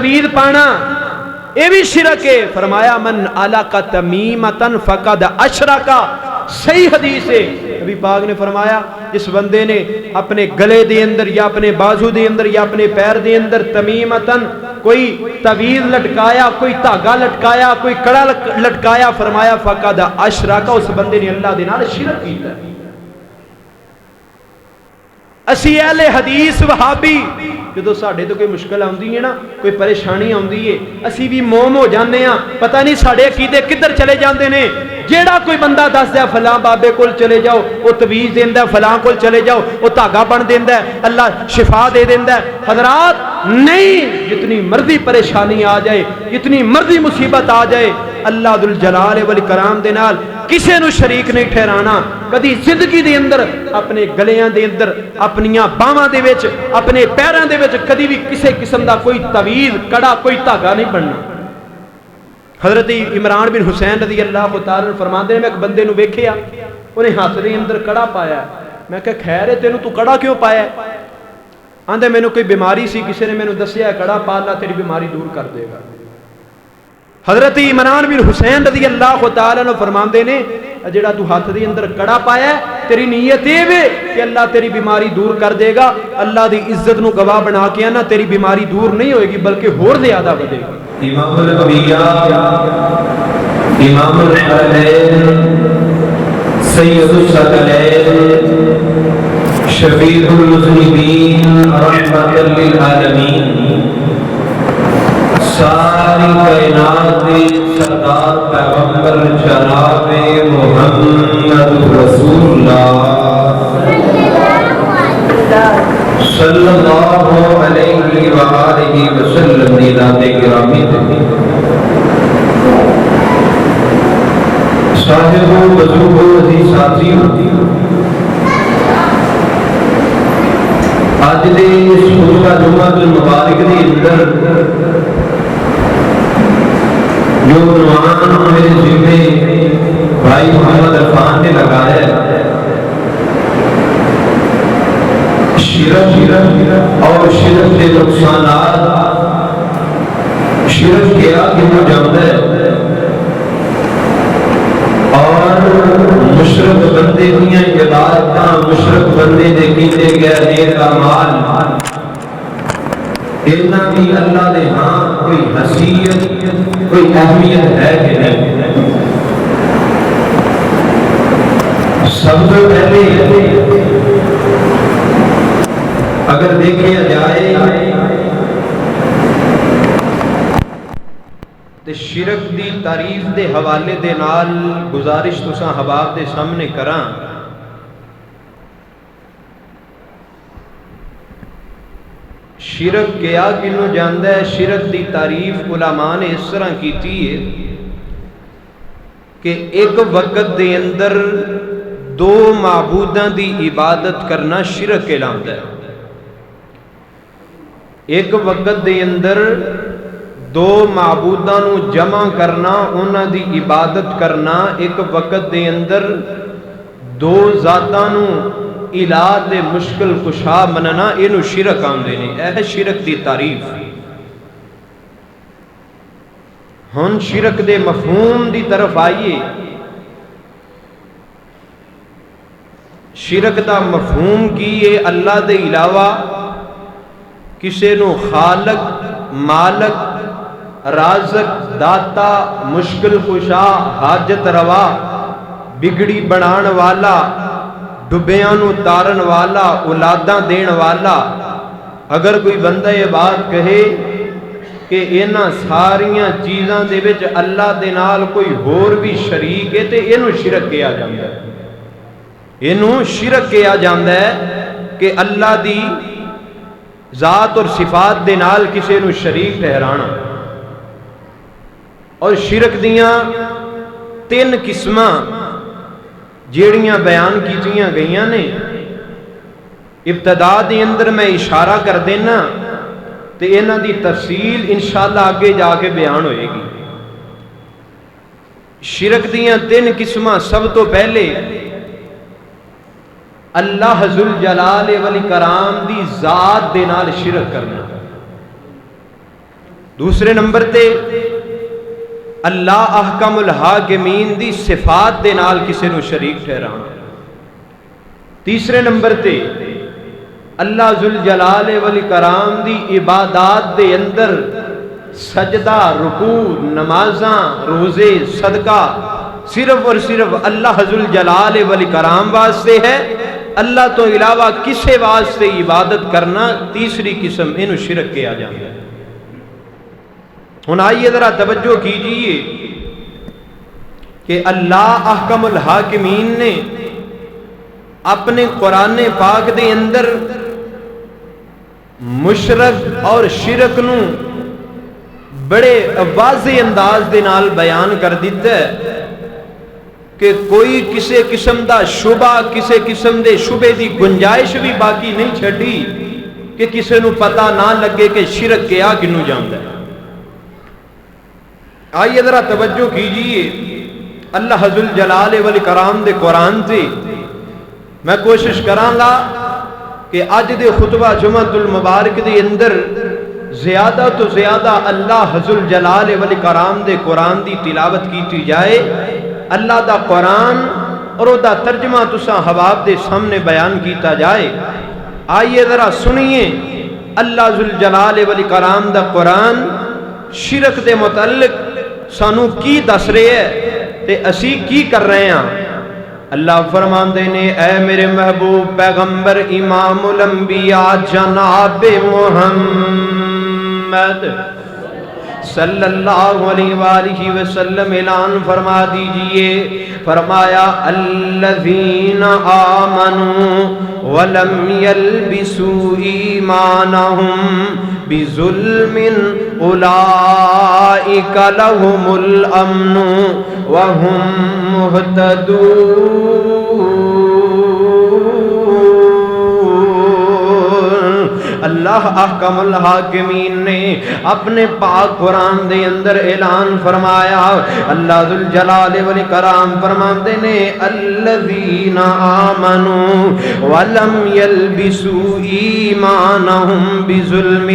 تبید پانا یہ بھی شرک ہے. فرمایا من علق تمیمتن فقد اشرکا. صحیح حدیث ہے. نبی پاک نے فرمایا جس بندے نے اپنے گلے دے اندر یا اپنے بازو دے اندر یا اپنے پیر دے اندر تمیمتن کوئی تعویذ لٹکایا, کوئی دھاگا لٹکایا, کوئی کڑا لٹکایا, فرمایا فقد اشرکا, اس بندے نے اللہ دے نال شرک کیتا. اسی اہل حدیث وہابی جدو ساڈے تو کوئی مشکل آندی ہے نا, کوئی پریشانی آندی ہے, اسی بھی موم ہو جانے ہیں. پتہ نہیں ساڈے عقیدے کدھر چلے جاندے نے. جیڑا کوئی بندہ دس دیا فلاں بابے کول چلے جاؤ, وہ تویز دیندا, فلاں کول چلے جاؤ, وہ دھاگا بن دیندا, اللہ شفا دے دیندا. حضرات نہیں, جتنی مرضی پریشانی آ جائے, جتنی مرضی مصیبت آ جائے, اللہ ذوالجلال والاکرام دے نال کسے نو شریک نہیں ٹھہرانا. کدی زندگی دے اندر اپنے گلیاں دے اندر, اپنیاں باواں دے وچ, اپنے پیراں دے وچ کدی بھی کسے قسم دا کوئی تعویذ کڑا, کوئی دھاگا نہیں بننا. حضرت عمران بن حسین رضی اللہ تعالی عنہ فرماندے نے, میں ایک بندے نو ویکھیا, انہیں ہاتھ دے اندر کڑا پایا. میں کہا خیر ہے تینوں تو کڑا کیوں پایا؟ آندے مینوں کوئی بیماری سی, کسی نے مینوں دسیا کڑا پا لا تیری بیماری دور کر دے گا. حضرت عمران بن حسین رضی اللہ تعالی عنہ فرماندے نے جڑا تو ہاتھ دے اندر کڑا پایا ہے, تیری نیت یہ وے کہ اللہ تیری بیماری دور کر دے گا. اللہ دی عزت نو گواہ بنا کے نا, تیری بیماری دور نہیں ہوئے گی بلکہ اور زیادہ بڑھے گی. امام الانبیاء, امام الحرمین, سید الثقلین, شفیع المذنبین, رحمت للعالمین, ساری کائنات کے سردار پیغمبر جناب محمد رسول اللہ صلی اللہ علیہ وآلہ وسلم دی ذات گرامی صاحب بزرگ عزیز ساتھیوں, آج دے اس خطبہ جمعہ المبارک دے اندر جو عنوان میرے ذمے بھائی محمد عرفان نے لگایا ہے, شرک اور شرک کے نقصانات, شرک کیا کہ وہ جانتا ہے, اور مشرک بندے دیاں عبادتاں, مشرک بندے دے کیتے گئے نیک اعمال, اتنا بھی اللہ دے ہاں کوئی حیثیت, کوئی اہمیت ہے کہ نہیں. سب سے پہلے اگر دیکھا جائے تے شرک دی تعریف دے حوالے دے نال گزارش تساں احباب دے سامنے کراں. شرک کیا کنوں جاندا ہے؟ شرک دی تعریف علماء نے اس طرح کیتی ہے کہ ایک وقت دے اندر دو معبوداں دی عبادت کرنا شرک کہلاتا ہے. ایک وقت دے اندر دو معبوداں نو جمع کرنا, انہاں دی عبادت کرنا, ایک وقت دے اندر دو ذاتاں نو الہ دے مشکل کشا مننا, اینو شرک آندے نے. اے ہے شرک دی تعریف. ہن شرک دے مفہوم دی طرف آئیے. شرک دا مفہوم کی ہے اللہ دے علاوہ کسے نو خالق, مالک, رازق, داتا, مشکل کشا, حاجت روا, بگڑی بنان والا, ڈبیاں نو تارن والا, اولاداں دین والا. اگر کوئی بندہ یہ بات کہے کہ انہاں ساریاں چیزاں دے وچ اللہ دے نال کوئی ہور بھی شریک ہے تے اینو شرک کہا جاندا ہے. اینو شرک کہا جاندا ہے کہ اللہ دی ذات اور صفات دے نال کسے نو شریک ٹھہرانا. اور شرک دیاں تین قسماں جیڑیاں بیان کیتیاں گئیاں نے, ابتدا دے اندر میں اشارہ کر دینا تے انہاں دی تفصیل انشاءاللہ آگے جا کے بیان ہوئے گی. شرک دیاں تین قسماں, سب تو پہلے اللہ ذوالجلال والاکرام دی ذات دے نال شرک کرنا. دوسرے نمبر تے اللہ احکم الحاکمین دی صفات دے نال کسے نو شریک ٹھہرانا۔ تیسرے نمبر تے اللہ ذوالجلال والاکرام دی عبادات دے اندر سجدہ، رکوع، نمازاں، روزے، صدقہ صرف اور صرف اللہ ذوالجلال والاکرام واسطے ہے، اللہ تو علاوہ کسے واسطے عبادت کرنا تیسری قسم انہوں شرک کیا جاتا ہے۔ ہن آئیے ذرا توجہ کیجئے کہ اللہ احکم الحاکمین نے اپنے قرآن پاک دے اندر مشرک اور شرک نو بڑے واضح انداز دے نال بیان کر دیتا ہے کہ کوئی کسے قسم دا شبہ، کسے قسم دے شبے دی گنجائش بھی باقی نہیں چھڈی کہ کسے نو پتہ نہ لگے کہ شرک کیا کنوں جاندا ہے۔ آئیے ذرا توجہ کیجئے اللہ ذوالجلال والاکرام دے قرآن سے میں کوشش کراں گا کہ اج دے خطبہ جمعہ المبارک دے اندر زیادہ تو زیادہ اللہ ذوالجلال والاکرام دے قرآن دی تلاوت کیتی جائے، اللہ دا قرآن اور او دا ترجمہ تساں حباب دے سامنے بیان کیتا جائے۔ آئیے ذرا سنیے اللہ ذوالجلال والاکرام دا قرآن شرک دے متعلق سانو کی دس رہے ہے تے اسی کی کر رہے ہیں۔ اللہ فرماندے نے اے میرے محبوب پیغمبر امام الانبیاء جناب محمد صلی اللہ علیہ وآلہ وسلم اعلان فرما دیجئے، فرمایا الذین آمنوا ولم یلبسوا ایمانہم بظلم اولئک لہم الامن وہم مہتدون۔ اللہ احکم الحاکمین نے اپنے پاک قرآن دے اندر اعلان فرمایا، اللہ ذوالجلال والاکرام فرماندے نے الذین آمنوا ولم یلبسوا ایمانہم بظلم،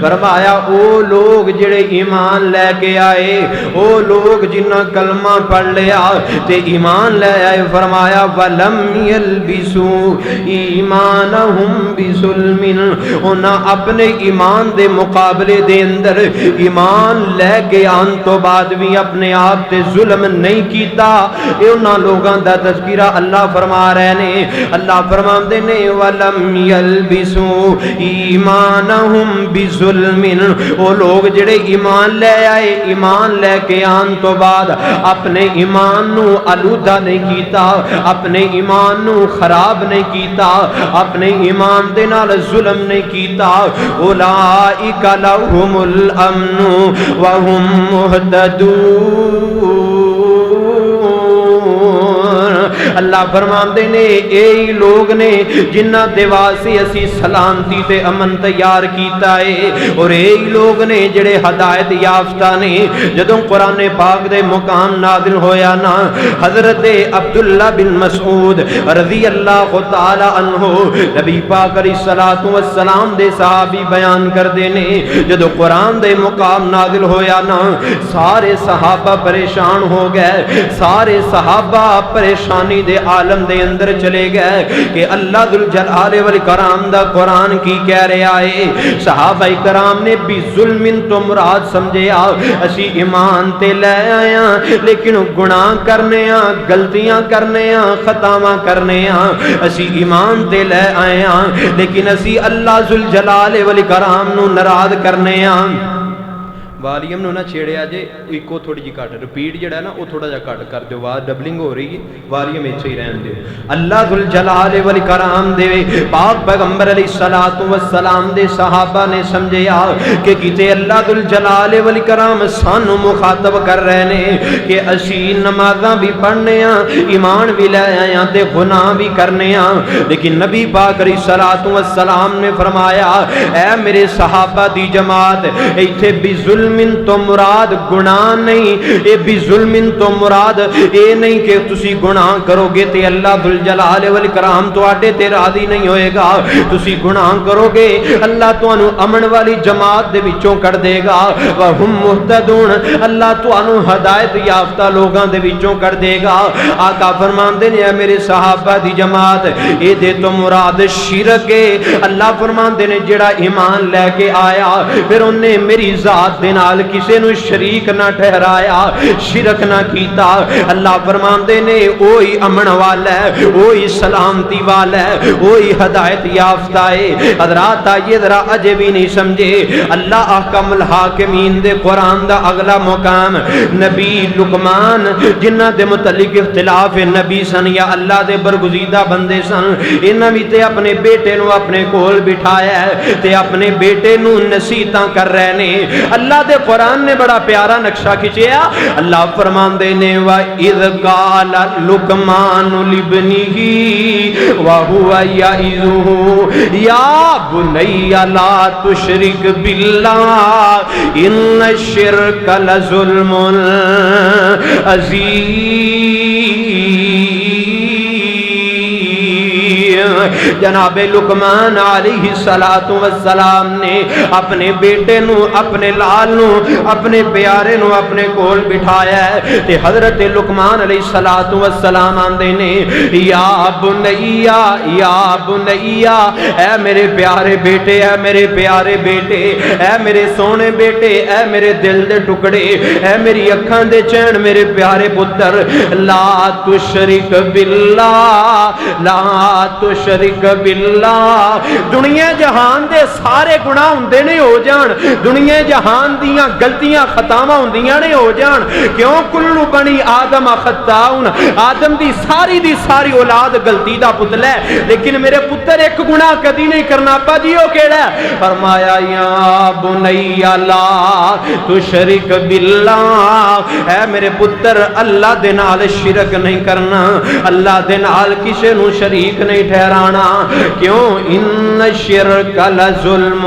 فرمایا او لوگ جڑے ایمان لے کے آئے، او لوگ جنہاں کلمہ پڑھ لیا تے ایمان لے آئے، فرمایا ولم یلبسوا ایمانہم بظلم، انہاں اپنے ایمان دے مقابلے دے اندر ایمان لے کے آن تو بعد بھی اپنے آپ تے ظلم نہیں کیتا۔ اے انہاں لوگاں دا تذکرہ اللہ فرما رہے نے، اللہ فرماندے نے وَلَمْ يَلْبِسُوا ایمانہم بِظُلْمٍ، وہ لوگ جڑے ایمان لے آئے، ایمان لے کے آن تو بعد اپنے ایمان نو آلودہ نہیں کیتا، اپنے ایمان نو خراب نہیں کیتا، اپنے ایمان دے نال ظلم نہیں کیتا، اولئک لہم الامن وہم مہتدون۔ اللہ فرماندے نے اے لوگ نے جنہ دے واسطے اسی سلامتی تے امن تیار کیتا ہے، اور اے لوگ نے جڑے ہدایت یافتہ نے۔ جدوں قرآن پاک دے مقام نازل ہویا نا، حضرت عبداللہ بن مسعود رضی اللہ تعالی عنہ نبی پاک علیہ الصلوۃ والسلام دے صحابی بیان کر دینے، جدوں قرآن دے مقام نازل ہویا نا، سارے صحابہ پریشان ہو گئے، سارے صحابہ پریشانی دے عالم دے اندر چلے گئے کہ اللہ ذوالجلال والاکرام دا قرآن کی کہہ رہا ہے۔ صحابہ کرام نے بھی ظلم تو مراد سمجھیا، اسی ایمان تے لے آیا لیکن گناہ کرنے ہاں، غلطیاں کرنے ہاں، خطاواں کرنے ہاں، اسی ایمان تے لے آیا لیکن اسی اللہ ذوالجلال والاکرام نو ناراض کرنے ہاں۔ والیوم نو نہ چھیڑیا جے، ایکو تھوڑی جی کٹ ریپیٹ جڑا ہے نا وہ تھوڑا جا کٹ کر دیو، آواز ڈبلنگ ہو رہی ہے، والیوم ایچے ہی رہن دیو۔ اللہ ذوالجلال والاکرام دے پاک پیغمبر علیہ الصلوۃ والسلام دے صحابہ نے سمجھیا کہ کتے اللہ ذوالجلال والاکرام سانو مخاطب کر رہے نے کہ اسی نمازاں بھی پڑھنے ہاں، ایمان بھی لے آئے ہاں تے گناہ بھی کرنے ہاں، لیکن نبی پاک علیہ الصلوۃ والسلام نے فرمایا اے میرے صحابہ دی جماعت، ایتھے بھی ظلم ظلم تو مراد گناہ نہیں، اے بظلم تو مراد اے نہیں کہ تسی گناہ کرو گے تے اللہ ذوالجلال والاکرام تواڈے تے راضی نہیں ہوئے گا، تسی گناہ کرو گے اللہ تانوں امن والی جماعت دے وچوں کر دے گا، وہم مہتدون اللہ تانوں ہدایت یافتہ لوگاں دے وچوں کر دے گا۔ آقا فرماندے نے اے میرے صحابہ دی جماعت اے دے تو مراد شرک ہے۔ اللہ فرماندے نے جڑا ایمان لے کے آیا پھر انہیں میری ذات دے نال کسے نو شریک نہ ٹھہرایا، شرک نہ کیتا، اللہ فرماندے نے وہی امن والا ہے، وہی سلامتی والا ہے، وہی ہدایت یافتہ ہے۔ حضرات آئیے ذرا اجے بھی نہیں سمجھے، اللہ احکم الحاکمین دے قرآن دا اگلا مقام نبی لقمان جنہ دے متعلق اختلاف نبی سن یا اللہ دے برگزیدہ بندے سن، انہاں بھی تے اپنے بیٹے نو اپنے کول بٹھایا ہے تے اپنے بیٹے نو نصیحتاں کر رہے نے۔ اللہ دے قرآن نے بڑا پیارا نقشہ کھچیا، اللہ فرماندے نے وَإِذْ قَالَ لُقْمَانُ لِابْنِهِ وَهُوَ يَعِظُهُ يَا بُنَيَّ لَا تُشْرِكْ بِاللَّهِ إِنَّ الشِّرْكَ لَظُلْمٌ عَظِيمٌ۔ جناب لقمان علیہ السلام نے اپنے بیٹے نو، اپنے لال نو، اپنے پیارے نو اپنے کول بٹھایا ہے تے حضرت لقمان علیہ السلام آندے نے یا بنیا، یا بنیا، اے میرے پیارے بیٹے، اے میرے پیارے بیٹے، اے میرے سونے بیٹے، اے میرے دل دے ٹکڑے، اے میری اکھاں دے چین، میرے پیارے پتر، لا تشرک باللہ، لا تشرک باللہ۔ دنیا جہان دے سارے گناہ ہوندے نے ہو جان، دنیا جہان دیاں غلطیاں خطاواں ہوندیاں نے ہو جان، کیوں کلو بنی آدم خطاؤن، آدم دی ساری اولاد غلطی دا پتلا ہے، لیکن میرے پتر ایک گناہ کدی نہیں کرنا، ابا جی وہ کیڑا ہے؟ فرمایا یا بنی لا تشرک باللہ، اے میرے پتر اللہ دے نال شرک نہیں کرنا، اللہ دے نال کسے نو شریک نہیں ٹھہرانا، کیوں ان الشرک لظلم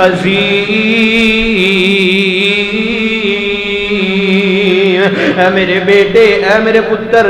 عظیم۔ اے میرے بیٹے، اے میرے پتر،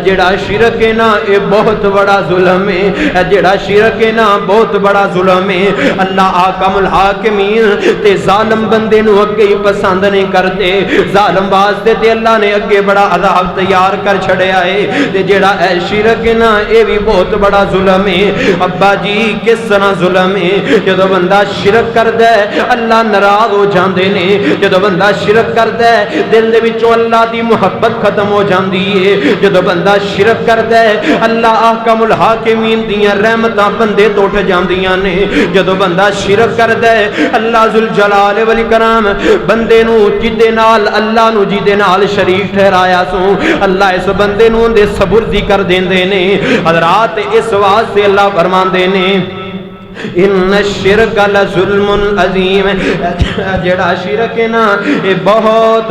جڑا شرک ہے نا اے بہت بڑا ظلم ہے، جڑا شرک ہے نا بہت بڑا ظلم ہے۔ اللہ حاکم الحاکمین تے ظالم بندے نو اگے ہی پسند نہیں کرتے، ظالم واسطے تے اللہ نے اگے بڑا عذاب تیار کر چھڑیا ہے، تے جڑا اے شرک ہے نا اے بھی بہت بڑا ظلم ہے۔ ابا جی کس طرح ظلم ہے؟ جدو بندہ شرک کردا ہے اللہ ناراض ہو جاندے نے، جدو بندہ شرک کردا ہے دل دے وچوں اللہ دی محبت ختم ہو جاندی ہے، جدو بندہ شرک کردا ہے اللہ احکم الحاکمین دیاں رحمتاں بندے تو اٹھ جاندیاں نے، جدو بندہ شرک کردا ہے اللہ ذوالجلال والاکرام بندے نو جدے نال اللہ نو جدے نال شریک ٹھہرایا سو اللہ اس بندے نو دے صبر دی کر دیندے نے۔ حضرات اس واسطے اللہ فرماندے نے ان الشرک لظلم عظیم، جڑا شرک ہے نا یہ بہت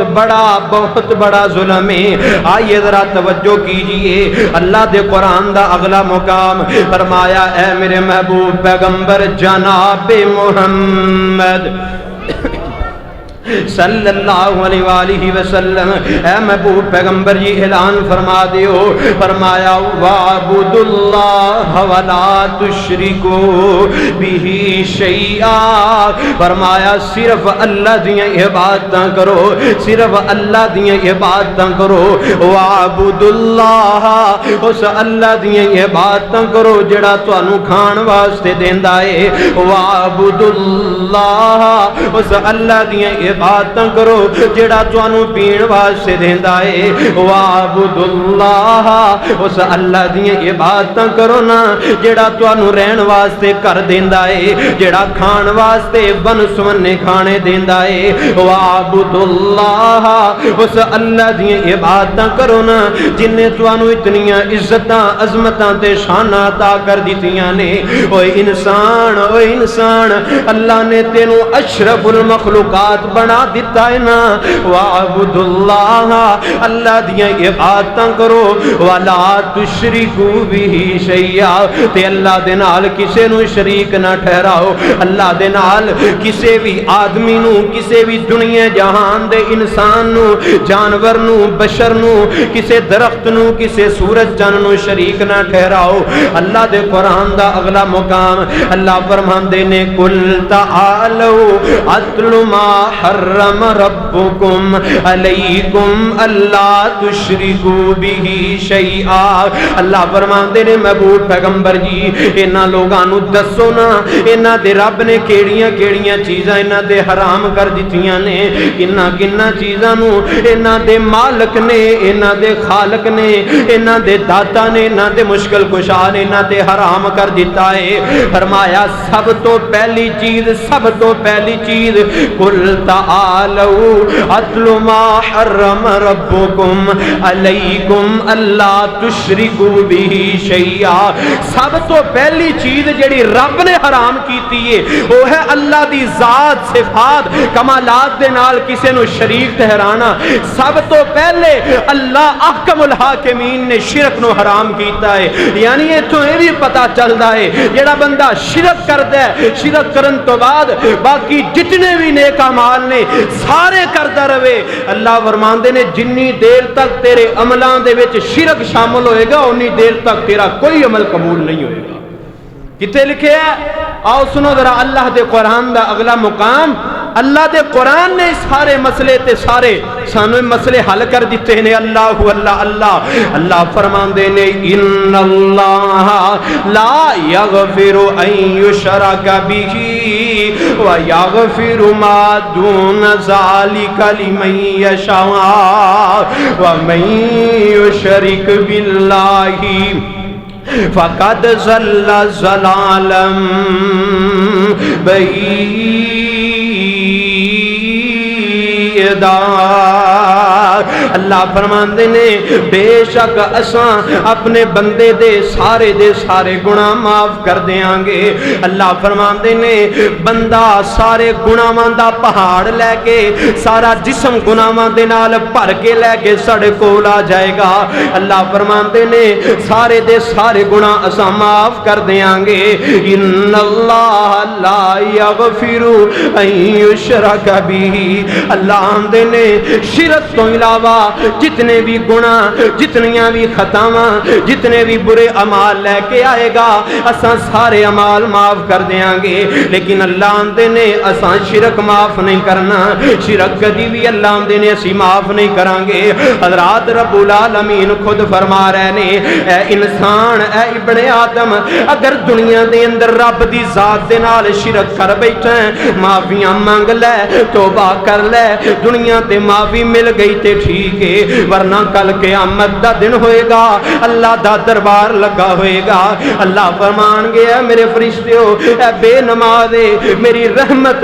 بڑا ظلم ہے۔ آئیے ذرا توجہ کیجئے، اللہ دے قرآن دا اگلا مقام فرمایا اے میرے محبوب پیغمبر جناب محمد صلی اللہ علیہ وآلہ وسلم، اے محبوب پیغمبر جی اعلان فرما دیو، فرمایا وَعْبُدُ اللَّهَ وَلَا تُشْرِكُوا بِهِ شَيْئًا، فرمایا صرف اللہ دیاں عبادتاں کرو، صرف اللہ دیاں عبادتاں کرو، وَعْبُدُ اللَّهَ، اس اللہ دیاں عبادتاں کرو جڑا تانوں کھان واسطے دیندا ہے، وَعْبُدُ اللَّهَ، اس اللہ دیاں عبادتاں کرو جڑا تانوں پین واسطے دیندا ہے، وَعْبُدُ اللَّهَ، اس اللہ دیاں عبادتاں کرو نا جڑا تانوں رہن واسطے کر دیندا ہے، جڑا کھان واسطے بن سمنے کھانے دیندا ہے، وَعْبُدُ اللَّهَ، اس اللہ دیاں عبادتاں کرو نا جن نے تانوں اتنیاں عزتاں عظمتاں تے شاناں عطا کر دتیاں نے۔ اوے انسان اللہ نے تینوں اشرف المخلوقات بنا بنا دیتا ہے نا وَعَبُدُ اللَّهَ اللہ دیاں عبادتاں کرو وَلَا تُشْرِكُوا بِهِ شَيْئًا تے اللہ دے نال کسے نو شریک نہ ٹھہراؤ اللہ دے نال کسے بھی آدمی نو کسے بھی دنیا جہان دے انسان نو جانور نو بشر نو کسے درخت نو کسے سورج چن نو شریک نہ ٹھہراؤ اللہ دے قرآن دا اگلا مقام اللہ فرماندے نے قُلْ تَعَالَوْا أَتْلُ مَا حَرَّمَ رَبُّكُمْ عَلَيْكُمْ أَلَّا تُشْرِكُوا بِهِ شَيْئًا اللہ فرماندے نے محبوب پیغمبر جی انہاں لوگاں نو دسو نا انہاں دے رب نے کیڑیاں کیڑیاں چیزاں انہاں دے حرام کر دتیاں نے کناں چیزاں نو انہاں دے مالک نے انہاں دے خالق نے انہاں دے داتا نے انہاں دے مشکل کشا نے انہاں دے حرام کر دیتا ہے فرمایا سب تو پہلی چیز قُلْ تَعَالَوْا أَتْلُ مَا حَرَّمَ رَبُّكُمْ عَلَيْكُمْ أَلَّا تُشْرِكُوا بِهِ شَيْئًا سب تو پہلی چیز جڑی رب نے حرام کیتی ہے وہ ہے اللہ دی ذات صفات کمالات دے نال کسے نو شریک ٹھہرانا سب تو پہلے اللہ احکم الحاکمین نے شرک نو حرام کیتا ہے یعنی اتوں یہ بھی پتا چلتا ہے جڑا بندہ شرک کرتا ہے شرک کرن تو بعد باقی جتنے بھی نیک اعمال نے سارے کرتا رہے اللہ فرماندے نے جنی دیر تک تیرے عملاں دے وچ شرک شامل ہوئے گا انی دیر تک تیرا کوئی عمل قبول نہیں ہوئے گا کتے لکھے ہے آؤ سنو ذرا اللہ دے قرآن دا اگلا مقام اللہ دے قرآن نے سارے مسئلے تے سارے سانویں مسئلے حل کر دیتے ہیں اللہ اللہ اللہ اللہ فرماندے نے ان اللہ لا یغفر ان یشرک بہ ویغفر ما دون ذلک لمن یشاء ومن یشرک باللہ فقد ضل ضلالا بعیدا اللہ فرماندے نے بے شک اساں اپنے بندے دے سارے گناہ معاف کر دیاں گے اللہ فرماندے نے بندہ سارے گناہاں دا پہاڑ لے کے سارا جسم گناہاں دے نال بھر کے لے کے ساڈے کول آ جائے گا اللہ فرماندے نے سارے دے سارے گناہ اساں معاف کر دیاں گے ان اللہ لا یغفر ان یشرک بہ اللہ آندے نے شرک تو علاوہ جتنے بھی گناہ جتنیاں بھی خطاواں جتنے بھی برے اعمال لے کے آئے گا اساں سارے اعمال معاف کر دیاں گے لیکن اللہ آندے نے اساں شرک معاف نہیں کرنا شرک کبھی بھی اللہ آندے نے اسی معاف نہیں کران گے حضرات رب العالمین خود فرما رہے نے اے انسان اے ابن آدم اگر دنیا دے اندر رب دی ذات دے نال شرک کر بیٹھا ہے معافیاں مانگ لے توبہ کر لے دنیا تے معافی مل گئی تے ٹھیک ہے ورنہ کل قیامت دا دن ہوئے گا اللہ دا دربار لگا ہوئے گا اللہ فرمان گیا میرے فرشتیو اے بے نمازے میری رحمت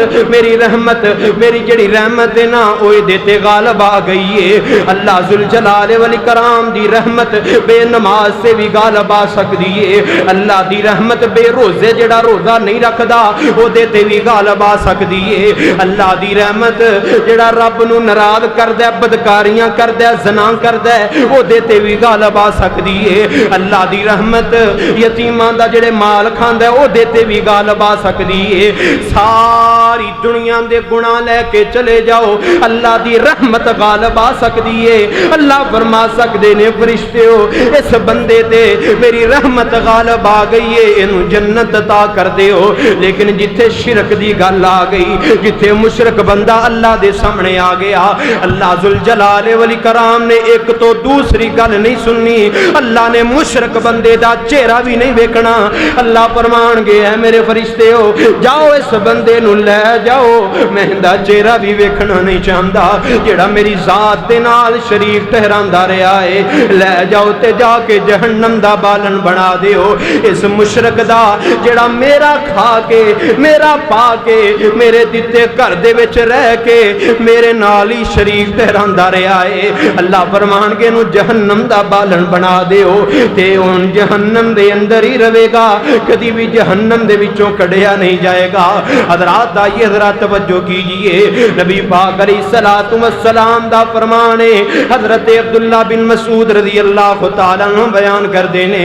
میری جڑی رحمت ہے نا اوے دیتے غالب آ گئی ہے اللہ ذوالجلال والاکرام دی رحمت بے نماز سے بھی غالب آ سکتی ہے اللہ دی رحمت بے روزے جڑا روزہ نہیں رکھدا او دیتے بھی غالب آ سکتی ہے اللہ دی رحمت جڑا رب نو ناراض کردا ہے بدکاریاں کردا ہے زنا کردا ہے او دیتے بھی غالب آ سکتی ہے اللہ دی رحمت یتیماں دا جڑے مال کھاندا ہے او دیتے بھی غالب آ سکتی ہے ساری دنیا دے گناہ لے کے چلے جاؤ اللہ دی رحمت غالب آ سکتی ہے اللہ فرما سکدے نے فرشتیو اس بندے تے میری رحمت غالب آ گئی ہے اینو جنت عطا کر دیو لیکن جتھے شرک دی گل آ گئی جتھے مشرک بندہ اللہ دے سامنے آ گیا اللہ ذوالجلال والاکرام نے ایک تو دوسری گل نہیں سننی اللہ نے مشرک بندے دا چہرہ بھی نہیں ویکھنا اللہ فرمان گیا ہے میرے فرشتیو جاؤ اس بندے نو لے جاؤ میں دا چہرہ بھی ویکھنا نہیں چاہندا جڑا میری ذات دے نال شریک ٹھہراندا رہیا ہے لے جاؤ تے جا کے جہنم دا بالن بنا دیو اس مشرک دا جڑا میرا کھا کے میرا پا کے میرے دتے گھر دے وچ رہ کے میرے نال ہی شریک ٹھہراندا رہیا ہے اللہ فرمان کے نو جہنم دا بالن بنا دیو تے ان جہنم دے اندر ہی رہے گا کدی بھی جہنم دے وچوں کڈیا نہیں جائے گا حضرات آئیے حضرات توجہ کیجئے نبی پاک علیہ الصلوۃ والسلام دا فرمان ہے حضرت عبداللہ بن مسعود رضی اللہ تعالیٰ عنہ بیان کر دینے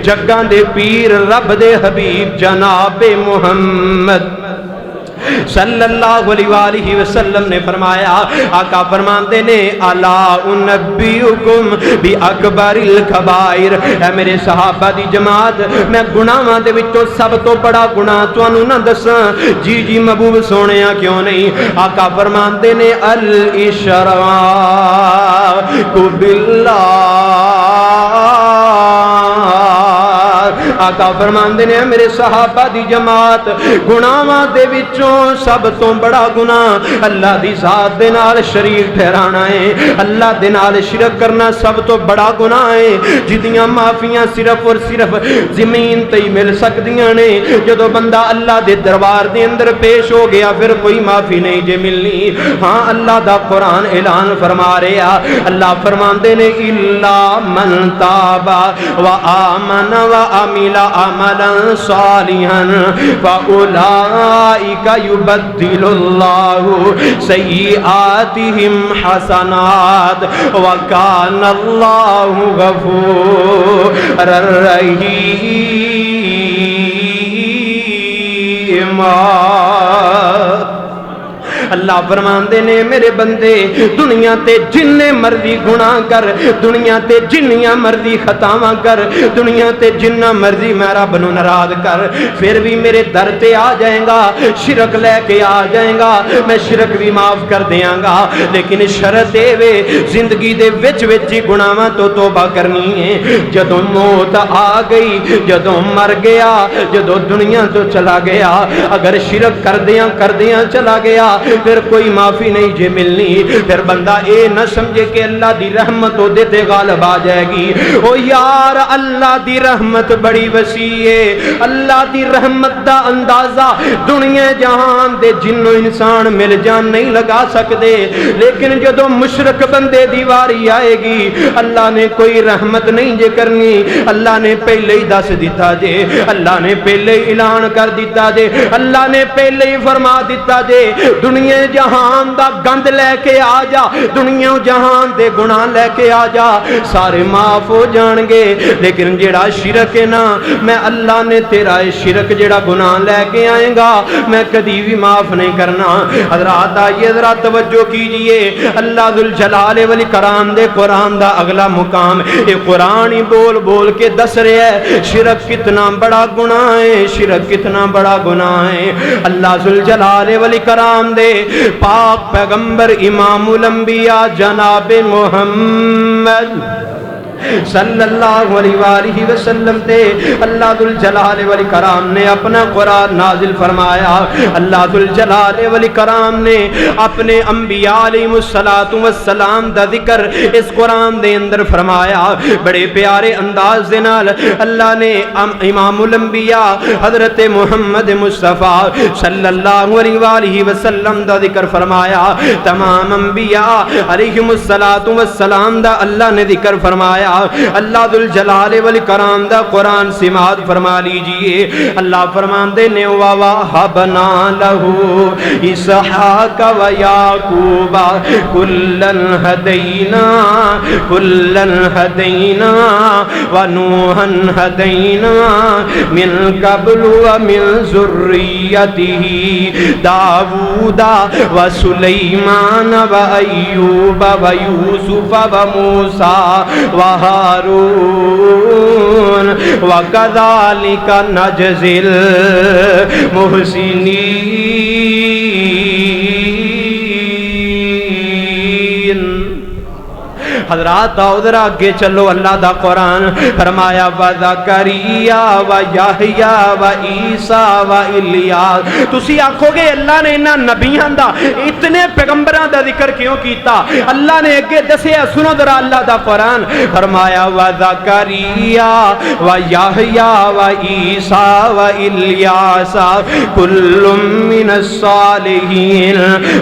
جگاں دے پیر رب دے حبیب جناب محمد صلی اللہ علیہ وآلہ وسلم نے فرمایا آقا فرماندے نے الا انبئکم باکبر الکبائر اے میرے صحابہ دی جماعت میں گناہاں دے وچوں سب تو بڑا گناہ تانوں نہ دساں جی جی محبوب سونیا کیوں نہیں آقا فرماندے نے الاشراک باللہ آقا فرماندے نے میرے صحابہ دی جماعت گناہاں دے وچوں سب تو بڑا گناہ اللہ دی ذات دے نال شریک ٹھہرانا ہے اللہ دے نال شرک کرنا سب تو بڑا گناہ ہے جدیاں معافیاں صرف اور صرف زمین تے ہی مل سکدیاں نے جدوں بندہ اللہ دے دربار دے اندر پیش ہو گیا پھر کوئی معافی نہیں جے ملنی ہاں اللہ دا قرآن اعلان فرما رہا اللہ فرماندے نے الا من تاب و آمن و عمل عملا صالحا فاولئک یبدل اللہ سیئاتہم حسنات وکان اللہ غفورا رحیما اللہ فرماندے نے میرے بندے دنیا تے جننے مرضی گناہ کر دنیا تے جنیاں مرضی خطاواں کر دنیا تے جنہ مرضی میں رب نو ناراض کر پھر بھی میرے در تے آ جائیں گا شرک لے کے آ جائیں گا میں شرک بھی معاف کر دیاں گا لیکن شرط اے وے زندگی دے وچ ہی گناہاں تو توبہ کرنی ہے جدوں موت آ گئی جدوں مر گیا جدوں دنیا تو چلا گیا اگر شرک کردیاں چلا گیا پھر کوئی معافی نہیں جے ملنی پھر بندہ اے نہ سمجھے کہ اللہ دی رحمت او دے تے غالب آ جائے گی او یار اللہ دی رحمت بڑی وسیع ہے اللہ دی رحمت دا اندازہ دنیا جہان دے جن و انسان مل جان نہیں لگا سکتے لیکن جدوں مشرک بندے دی واری آئے گی اللہ نے کوئی رحمت نہیں جے کرنی اللہ نے پہلے ہی دس دیتا جے اللہ نے پہلے ہی اعلان کر دیتا جے اللہ نے پہلے ہی فرما دیتا جے دنیا جہان دا گند لے کے آ جا دنیا جہان دے گناہ لے کے آ جا سارے معاف ہو جان گے لیکن جیڑا شرک ہے نا میں اللہ نے تیرا شرک جیڑا گناہ لے کے آئیں گا میں کدی بھی معاف نہیں کرنا حضرات آئیے ذرا توجہ کیجئے اللہ ذوالجلال والاکرام دے قرآن دا اگلا مقام یہ قرآن ہی بول بول کے دس رہے ہے شرک کتنا بڑا گناہ ہے شرک کتنا بڑا گناہ ہے اللہ ذوالجلال والاکرام دے پاک پیغمبر امام الانبیاء جناب محمد صلی اللہ علیہ وآلہ وسلم تے اللہ ذوالجلال والاکرام نے اپنا قرآن نازل فرمایا اللہ ذوالجلال والاکرام نے اپنے انبیاء علیہ السلام دا ذکر اس قرآن دے اندر فرمایا بڑے پیارے انداز دے نال اللہ نے امام الانبیاء حضرت محمد مصطفیٰ صلی اللہ علیہ وآلہ وسلم دا ذکر فرمایا تمام انبیاء علیہ السلام دا اللہ نے ذکر فرمایا اللہ ذوالجلال والاکرام دا قرآن سماعت فرما لیجئے اللہ فرماندے نے وَوَهَبْنَا لَهُ إِسْحَاقَ وَيَعْقُوبَ كُلًّا هَدَيْنَا وَنُوحًا هَدَيْنَا مِنْ قَبْلُ وَمِنْ ذُرِّيَّتِهِ دَاوُودَ وَسُلَيْمَانَ وَأَيُّوبَ وَيُوسُفَ وَمُوسَى وَهَارُونَ وَكَذَلِكَ نَجْزِي الْمُحْسِنِينَ حضرات آؤ ذرا اگے چلو، اللہ دا قرآن فرمایا وَذَكَرِيَّا وَيَحْيَا وَعِيسَى وَإِلْيَاسَ. تسی آکھو گے اللہ نے انہاں نبیاں دا اتنے پیغمبراں دا ذکر کیوں کیتا؟ اللہ نے اگے دسیا، سنو ذرا اللہ دا قرآن فرمایا وَذَكَرِيَّا وَيَحْيَا وَعِيسَى وَإِلْيَاسَ كُلٌّ مِّنَ الصَّالِحِينَ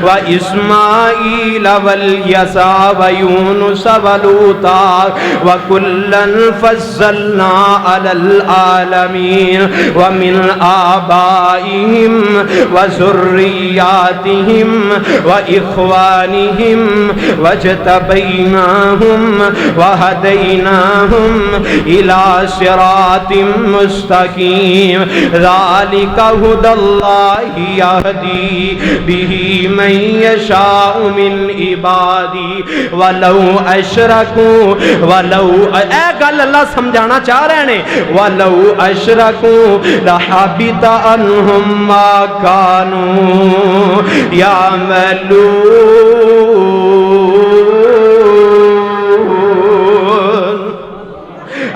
وَإِسْمَاعِيلَ وَالْيَسَعَ وَيُونُسَ وَلُوطًا وَكُلًّا فَضَّلْنَا عَلَى الْعَالَمِينَ وَمِنْ آبَائِهِمْ وَذُرِّيَّاتِهِمْ وَإِخْوَانِهِمْ وَاجْتَبَيْنَاهُمْ وَهَدَيْنَاهُمْ إِلَى صِرَاطٍ مُسْتَقِيمٍ ذَلِكَ هُدَى اللَّهِ يَهْدِي بِهِ مَن يَشَاءُ مِنْ عِبَادِهِ وَلَوْ أَشْرَكُوا وَلَوْ اے گل اللہ سمجھانا چاہ رہے ہیں وَلَوْ أَشْرَكُوا لَحَبِطَ عَنْهُمْ مَا كَانُوا يَعْمَلُونَ.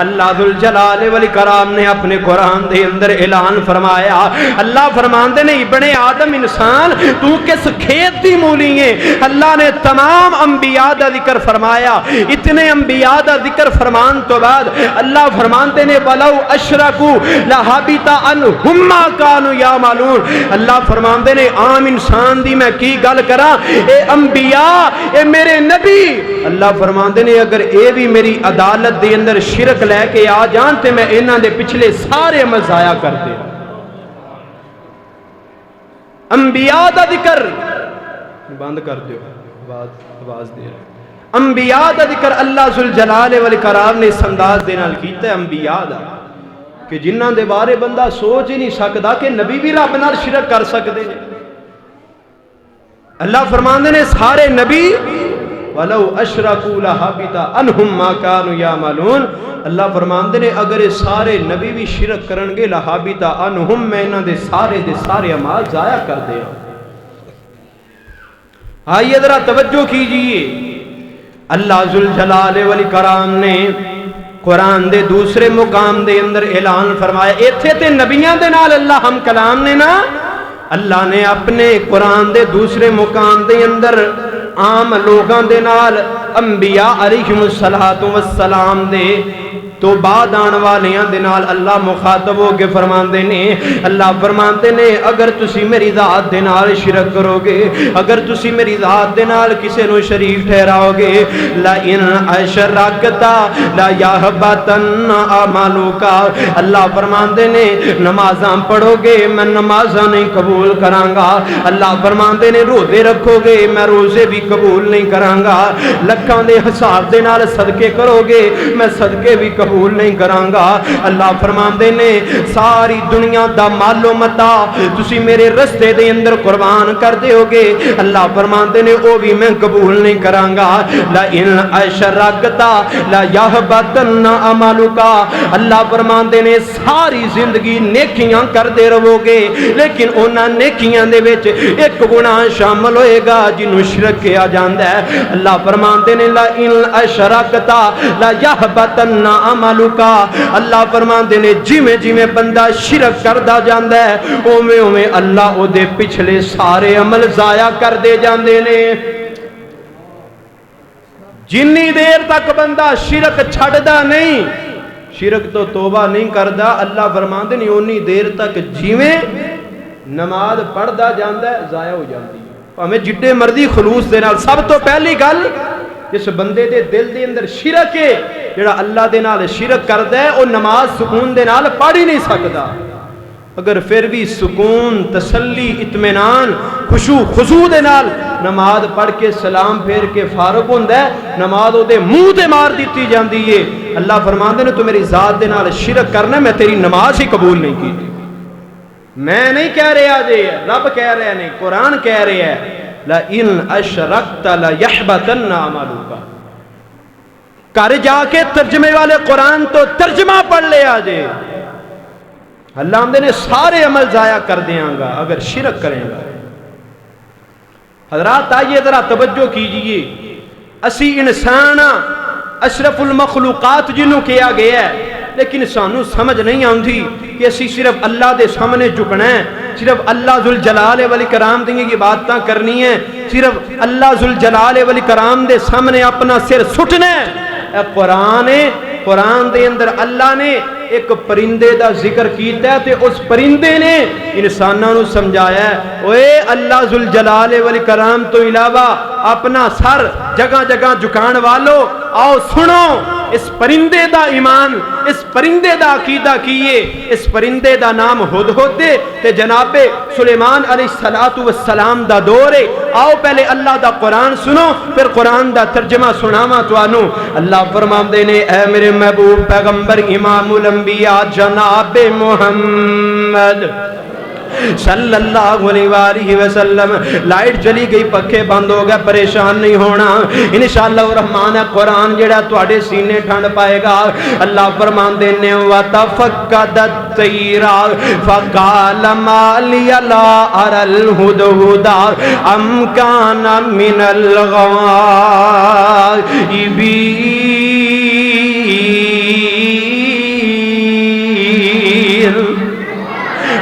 اللہ ذوالجلال والاکرام نے اپنے قرآن دے اندر اعلان فرمایا. اللہ فرماندے نے ابن آدم انسان تو کس کھیت دی مولی ہے. اللہ نے تمام انبیاء دا ذکر فرمایا. اتنے انبیاء دا ذکر فرمان تو بعد اللہ فرماندے نے وَلَوْ أَشْرَكُوا لَحَبِطَ عَنْهُمْ مَا كَانُوا يَعْمَلُونَ. اللہ فرماندے نے عام انسان دی میں کی گل کراں، اے انبیاء اے میرے نبی، اللہ فرماندے نے اگر اے بھی میری عدالت دے اندر شرک لے کے آ جان تے میں انہاں دے پچھلے سارے عمل ضائع کر دے. انبیاء دا ذکر بند کر دیو، آواز دے رہے. انبیاء دا ذکر اللہ ذوالجلال والاکرام نے اس انداز دے نال کیتا ہے انبیاء دا کہ جنہاں دے بارے بندہ سوچ ہی نہیں سکدا کہ نبی بھی رب نال شرک کر سکدے نے. اللہ فرماندے نے سارے نبی وَلَوْ أَشْرَكُوا لَحَبِطَ عَنْهُمْ مَا كَانُوا يَعْمَلُونَ. اللہ فرماندے نے اگر یہ سارے نبی بھی شرک کرن گے لَحَبِطَ عَنْهُمْ میں انہاں دے سارے اعمال ضائع کر دے. آئیے ذرا توجہ کیجئے، اللہ ذوالجلال والاکرام نے قرآن دے دوسرے مقام دے اندر اعلان فرمایا. ایتھے تے نبیاں دے نال اللہ ہم کلام نے نا، اللہ نے اپنے قرآن دے دوسرے مقام دے اندر عام لوگاں دے نال انبیاء علیہم السلام دے تو بعد آن والیاں دے نال اللہ مخاطب ہو کے فرماندے نے. اللہ فرماندے نے اگر تسی میری ذات دے نال شرک کرو گے، اگر تسی میری ذات دے نال کسے نو شریک ٹھہراؤ گے لَإِنْ أَشْرَكْتَ لَيَحْبَطَنَّ عَمَلُكَ. اللہ فرماندے نے نمازاں پڑھو گے میں نمازاں نہیں قبول کراں گا. اللہ فرماندے نے روزے رکھو گے میں روزے بھی قبول نہیں کراں گا. لکھاں دے حساب دے نال صدقے کرو گے میں صدقے بھی قبول نہیں کراں گا. اللہ فرماندے نے ساری دنیا دا مال و متاع تسی میرے رستے دے اندر قربان کر دیو گے، اللہ فرماندے نے او بھی میں قبول نہیں کراں گا. لَإِنْ أَشْرَكْتَ لَيَحْبَطَنَّ عَمَلُكَ. اللہ فرماندے نے ساری زندگی نیکیاں کر دے رہو گے لیکن انہاں نیکیاں دے وچ ایک گناہ شامل ہوئے گا جنوں شرک کیا جاندا ہے. اللہ فرماندے نے لَإِنْ أَشْرَكْتَ لَيَحْبَطَنَّ عَمَلُكَ. اللہ فرماندے نے جویں جویں بندہ شرک کردا جاندا ہے اوویں اوویں اللہ او دے پچھلے سارے عمل ضائع کر دے جاندے نے. جنی دیر تک بندہ شرک چھڑدا نہیں، شرک تو توبہ نہیں کردا، اللہ فرماندے نے اونی دیر تک جویں نماز پڑھدا جاندا ہے ضائع ہو جاندی ہے. ہمیں جڈے مرضی خلوص دے نال. سب تو پہلی گل جس بندے دے دل دے اندر شرک ہے، جڑا اللہ دے نال شرک کردا ہے او نماز سکون دے نال پڑھ ہی نہیں سکدا. اگر پھر بھی سکون، تسلی، اطمینان، خشوع خضوع دے نال نماز پڑھ کے سلام پھیر کے فارغ ہوندا ہے، نماز او دے منہ تے مار دیتی جاندی ہے. اللہ فرماندے نے تو میری ذات دے نال شرک کرنا میں تیری نماز ہی قبول نہیں کی. میں نہیں کہہ رہا جی، رب کہہ رہا نہیں، قرآن کہہ رہا ہے لَإِنْ أَشْرَكْتَ لَيَحْبَطَنَّ عَمَلُكَ. گھر جا کے ترجمے والے قرآن تو ترجمہ پڑھ لیا جے. اللہ ہم نے سارے عمل ضائع کر دیاں گا اگر شرک کریں گا. حضرات آئیے ذرا توجہ کیجئے، اسی انسان اشرف المخلوقات جنوں کیا گیا ہے، لیکن سانو سمجھ نہیں آندی کہ اسی صرف اللہ دے سامنے جھکنا ہے، صرف اللہ ذوالجلال والاکرام دی عبادتاں کرنی ہے، صرف اللہ ذوالجلال والاکرام دے سامنے اپنا سر سٹنا ہے۔ اے قرآن ہے، قرآن دے اندر اللہ نے ایک پرندے دا ذکر کیتا ہے تے اس پرندے نے انساناں نو سمجھایا ہے، اوے اللہ ذوالجلال والاکرام تو علاوہ اپنا سر جگہ جگہ جھکان والو آؤ سنو، اس پرندے دا ایمان، اس پرندے دا عقیدہ کیے، اس پرندے دا نام ہدہد تے جناب سلیمان علیہ السلام دا دور ہے۔ آؤ پہلے اللہ دا قرآن سنو، پھر قرآن دا ترجمہ سناواں توانو۔ اللہ فرماندے نے اے میرے محبوب پیغمبر امام الانبیاء جناب محمد صلی اللہ علیہ وآلہ وسلم، لائٹ چلی گئی، پکھے بند ہو گئے، پریشان نہیں ہونا، انشاءاللہ الرحمن قرآن جڑا تواڈے سینے ٹھنڈ پائے گا۔ اللہ فرماندے نے وَتَفَقَّدَ الطَّيْرَ فَقَالَ مَا لِيَ لَا أَرَى الْهُدْهُدَ أَمْ كَانَ مِنَ الْغَائِبِينَ۔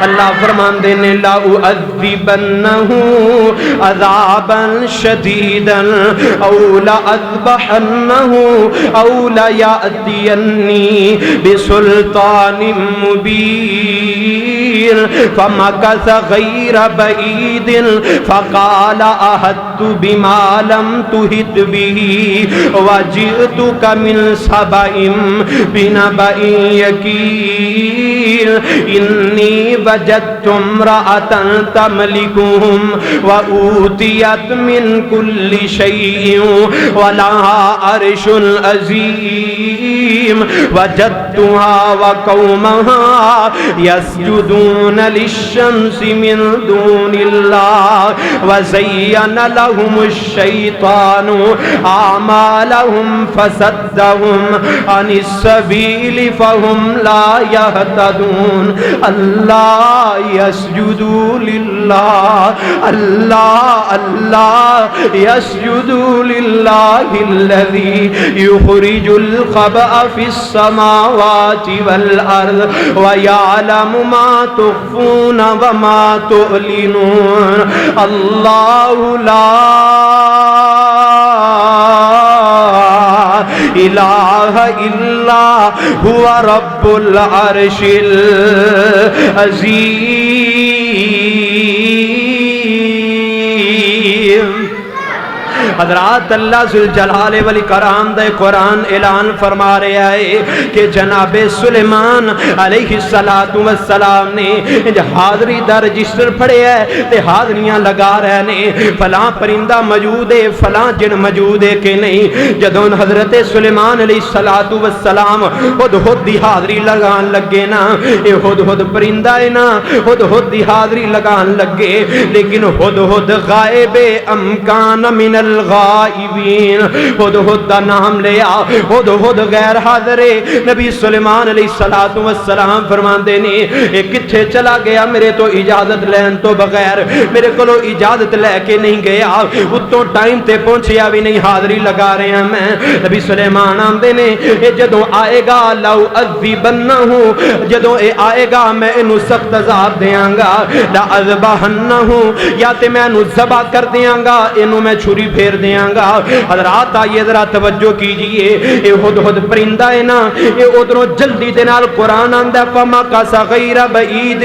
اللہ فرماندے نے لَأُعَذِّبَنَّهُ عَذَابًا شَدِيدًا أَوْ لَأَذْبَحَنَّهُ أَوْ لَيَأْتِيَنِّي بِسُلْطَانٍ مُبِينٍ فَمَكَثَ غَيْرَ بَعِيدٍ فَقَالَ أَحَطتُ بِمَا لَمْ تُحِطْ بِهِ وَجِئْتُكَ مِنْ سَبَإٍ بِنَبَإٍ يَقِينٍ إِنِّي وجدت امرأة تملكهم وأوتيت من كل شيء ولها عرش عظيم وجدتها وقومها يسجدون للشمس من دون الله وزين لهم الشيطان أعمالهم فصدهم عن السبيل فهم لا يهتدون۔ اللہ یسجدو للہ، اللہ اللہ یسجدو للہ الذی یخرج الخبأ فی السماوات والارض ویعلم ما تخفون وما تعلنون۔ اللہ لا الہ الا هو رب العرش العظیم۔ حضرات اللہ ذوالجلال والاکرام دے قرآن اعلان فرما رہا ہے کہ جناب سلیمان علیہ السلام نے حاضری دا رجسٹر پڑھے ہے تے حاضریاں لگا رہے نے، فلاں پرندہ موجود ہے، فلاں جن موجود ہے کہ نہیں۔ جدوں حضرت سلیمان علیہ السلام ہدہد دی حاضری لگان لگے نا، اے ہدہد پرندہ ہے نا، ہدہد دی حاضری لگان لگے، لیکن ہدہد غائب امکان من الغائبین، ہدہد دا نام لیا، ہدہد غیر حاضر ہے۔ نبی سلیمان علیہ السلام فرماندے نے اے کتھے چلا گیا میرے تو اجازت لین تو بغیر، میرے کولو اجازت لے کے نہیں گیا، اتوں ٹائم تے پہنچیا بھی نہیں، حاضری لگا رہے ہیں میں۔ نبی سلیمان آندے نے اے جدوں آئے گا لَأُعَذِّبَنَّهُ، جدوں اے آئے گا میں انہوں سخت عذاب دیاں گا، لَأَذْبَحَنَّهُ، یا تے میں انہوں ذبح کر دیاں گا، انہوں میں چھری پھیر دیاں گا۔ حضرات آئیے ذرا توجہ کیجئے، اے ہدہد پرندہ ہے نا، اے ادھروں جلدی دے نال قرآن آندہ فَمَكَثَ غَيْرَ بَعِيدٍ،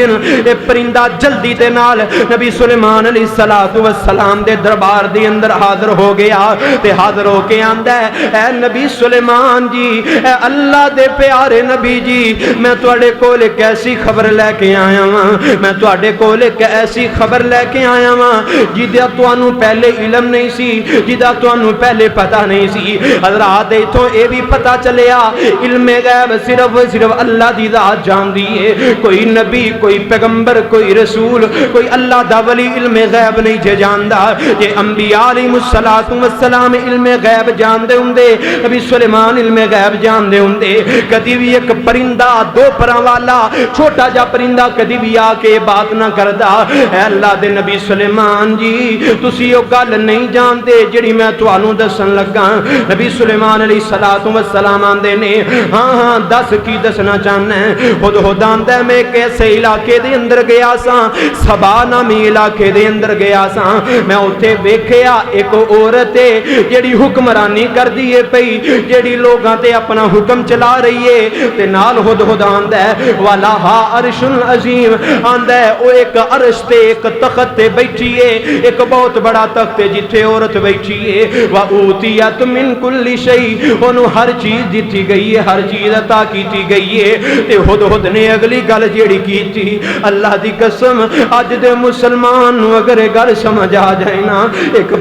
اے پرندہ جلدی دے نال نبی سلیمان علیہ السلام دے دربار دے اندر حاضر ہو گیا، تے حاضر ہو کے آندہ ہے اے نبی سلیمان جی، اے اللہ دے پیارے نبی جی، میں تواڈے کول ایک ایسی خبر لے کے آیا ہاں، میں تواڈے کول ایک ایسی خبر لے کے آیا ہاں جیدہ تانوں پہلے علم نہیں سی، جیدہ تانوں پہلے پتہ نہیں سی۔ حضرات ایتھوں اے بھی پتہ چلیا علم غیب صرف اللہ دی ذات جان دیئے، کوئی نبی، کوئی پیغمبر، کوئی رسول، کوئی اللہ دا ولی علم غیب نہیں جے جاندہ۔ یہ انبیاء علیہ السلام علم غیب جان دے ہوں دے، نبی سلیمان علم غیب جان دے ہوں دے، کدی بھی ایک پرندہ دو پراں والا چھوٹا جا پرندہ کدی بھی آ کے بات نہ کردہ۔ اے اللہ دے نبی سلیمان جی تسی او گل نہیں جان دے جڑی میں تانوں دسن لگا نبی سلیمان علیہ الصلوۃ والسلام آندے نے ہاں ہاں دس کی دسنا چاہنا ہے ہدہد آندا ہے میں ایک ایسے علاقے دے اندر گیا ساں سبا نامی علاقے دے اندر گیا ساں میں اوتھے ویکھیا ایک عورت ہے جڑی حکمرانی کردی ہے پئی جڑی لوگاں تے اپنا حکم چلا رہی ہے تے نال ہدہد آندا ہے والا عرش عظیم آندا ہے او ایک عرش تے ایک تخت تے بیٹھی ہے ایک بہت بڑا تخت ہے جتھے عورت بیٹھی ہے وا اوتیت من کل شیء اونوں ہر چیز دتی گئی ہے ہر چیز عطا کیتی گئی ہے تے ہدہد نے اگلی گل جیڑی کیتی اللہ دی قسم اج دے مسلمان نو اگر گل سمجھ آ جائے نا ایک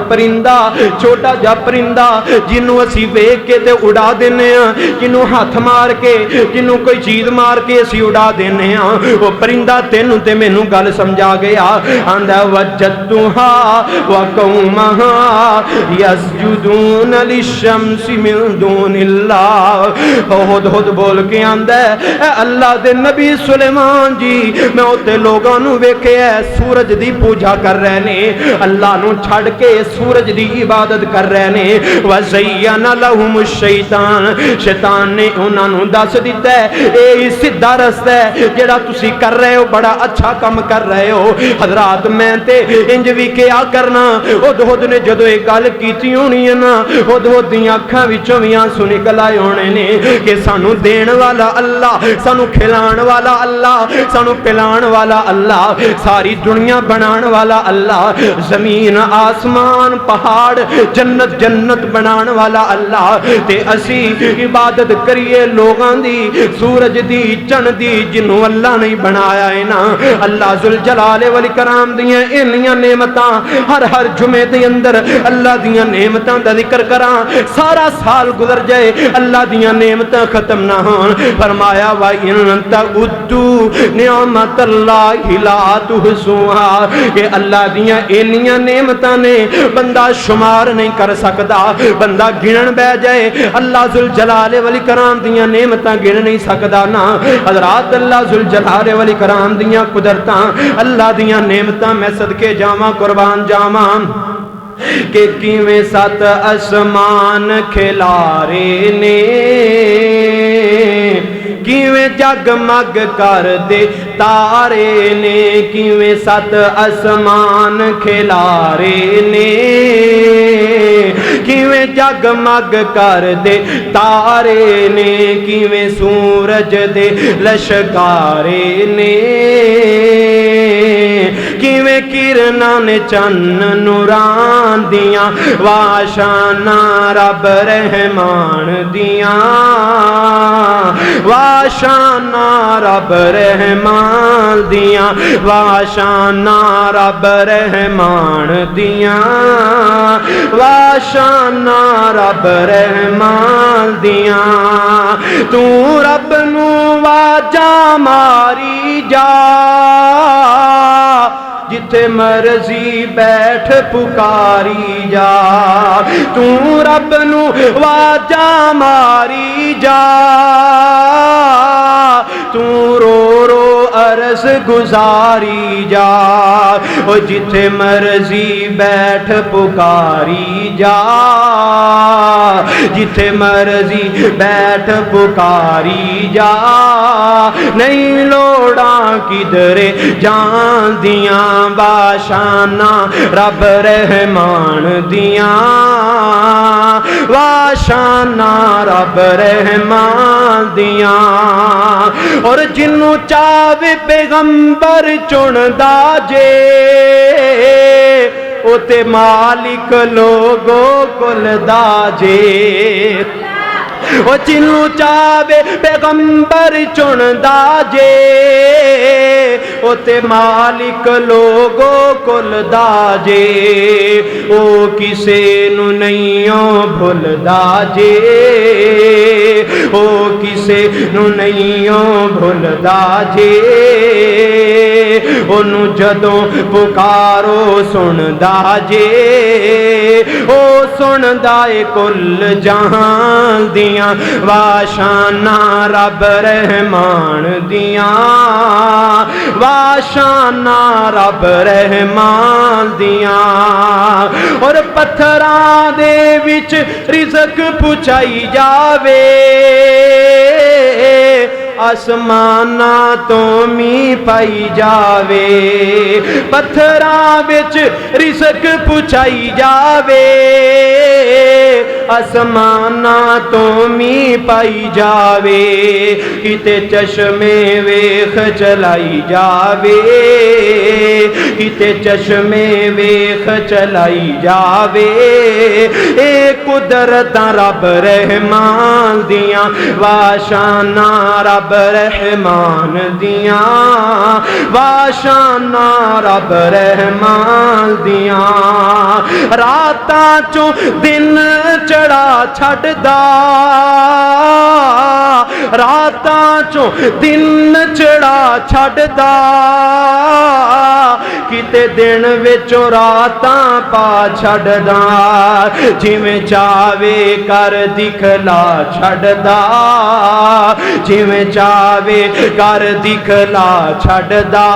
پرندہ چھوٹا جا پرندہ جنوں اسی ویکھ کے تے اڑا دینے ہاں جنوں ہاتھ مار کے جنوں کوئی چیز مار کے اسی اڑا دینے ہاں وہ پرندہ تینوں تے مینوں گل سمجھا گیا آندا وجدتها وقومها يسجدون للشمس من دون اللہ ہدہد بول کے آندا ہے اے اللہ دے نبی سلیمان جی میں اوتے لوگاں نو ویکھیا سورج دی پوجا کر رہے نے اللہ نو چھڑ کے سورج دی عبادت کر رہے نے وزین لهم الشیطان شیطان نے انہاں نو دس دیتا ہے اے سیدھا رستہ ہے جڑا تسی کر رہے ہو بڑا اچھا کام کر رہے ہو حضرات میں تے انج وی کیا کرنا ہدہد نے جدو ایک گل کیتی ہونی ہے نا ہدہد دی اکھاں وچوں وی آنسو نکل آئے ہونے نے کہ سانو دین والا اللہ سانو کھلان والا اللہ سانو پلان والا اللہ ساری دنیا بنان والا اللہ زمین آسمان پہاڑ جنت جنت بنان والا اللہ تے اسی عبادت کریے لوگاں دی سورج دی چن دی جنوں اللہ نہیں بنایا ہے نا اللہ ذوالجلال والاکرام دیاں انیاں نعمتاں ہر جمعے دے اندر اللہ دیاں نعمتاں دا ذکر کراں سارا سال گزر جائے اللہ دیاں نعمتاں ختم نہ ہون فرمایا وَإِن تَعُدُّوا نِعْمَتَ اللَّهِ لَا تُحْصُوهَا کہ اللہ دیاں انیاں نعمتاں نے بندہ شمار نہیں کر سکدا بندہ گنن بہ جائے اللہ ذوالجلال والاکرام دیاں نعمتاں گن نہیں سکدا نا حضرات اللہ ذوالجلال والاکرام دیاں قدرتاں اللہ دیاں نعمتاں میں صدقے جاواں قربان جاواں کہ کیویں سات آسمان کھلارے نے کیویں جگمگ کر دے تارے نے کیویں سات آسمان کھلارے نے کیویں جگمگ کر دے تارے نے کیویں سورج دے لشکارے نے کیویں کرناں نے چن نوران دیاں واشانا رب رحمان دیاں واشانا رب رحمان دیاں واشانا رب رحمان دیاں واشانا رب رحمان دیاں تو رب نو واجا ماری جا جتھے مرضی بیٹھ پکاری جا تو رب نو واجا ماری جا تو رو رو عرض گزاری جا او جتھے مرضی بیٹھ پکاری جا جتھے مرضی بیٹھ پکاری جا نہیں لوڑاں کدھرے جان دیاں واشانا رب رحمان دیاں واشانا رب رحمان دیاں اور جنوں چاہے پیغمبر چندا جے او تے مالک لوگو کل دا جے او جنوں چاہے پیغمبر چندا جے او تے مالک لوگو کل دا جے او کسے نو نہیں بھولدا جے او کسے نو نہیں بھولدا جے اونوں جدوں پکارو سندا جے او سن سندا اے کل جہان دیاں واشانا رب رحمان دیاں واشانا رب رحمان دیاں اور پتھراں دے وچ رزق پہنچائی جاوے آسمانہ تو می پائی جاوے پتھراں وچ رزق پہنچائی جاوے آسمانہ تو می پائی جاوے کتے چشمے ویخ چلائی جاوے کتے چشمے ویخ چلائی جاوے اے قدرت رب رحمان دیاں واشانا رب رحمان دیاں واشانا رب رحمان دیاں راتاں چوں دن چڑھا چھڑدا راتاں چوں دن چڑھا چھڑدا کتے دن وچوں راتاں پا چھڑدا جویں چاوے کر دکھلا چھڑدا جویں چاوے کر دکھلا چھڑدا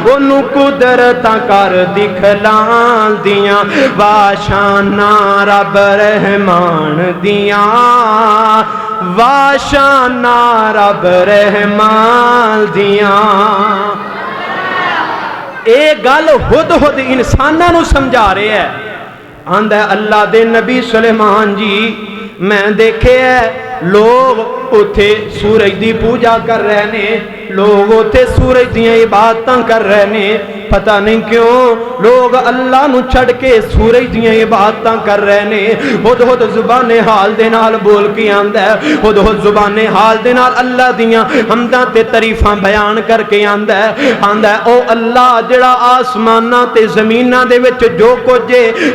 اونوں قدرتاں کر دکھلاں دیاں واشانا رب رحمان دیاں واشانا رب رحمان دیاں اے گل خود انساناں نو سمجھا رہے ہے آندا ہے اللہ دے نبی سلیمان جی میں دیکھے ہے لوگ اتھے سورج دی پوجا کر رہے نے لوگ اتھے سورج دیاں عبادتاں کر رہے نے پتہ نہیں کیوں لوگ اللہ نو چھڑ کے سورج دیاں عبادتاں کر رہے نے خود زبان حال دے نال بول کے آندا ہے خود زبان حال دے نال اللہ دیاں حمداں تے تعریفاں بیان کر کے آندا ہے او اللہ جڑا آسماناں تے زمیناں دے وچ جو کچھ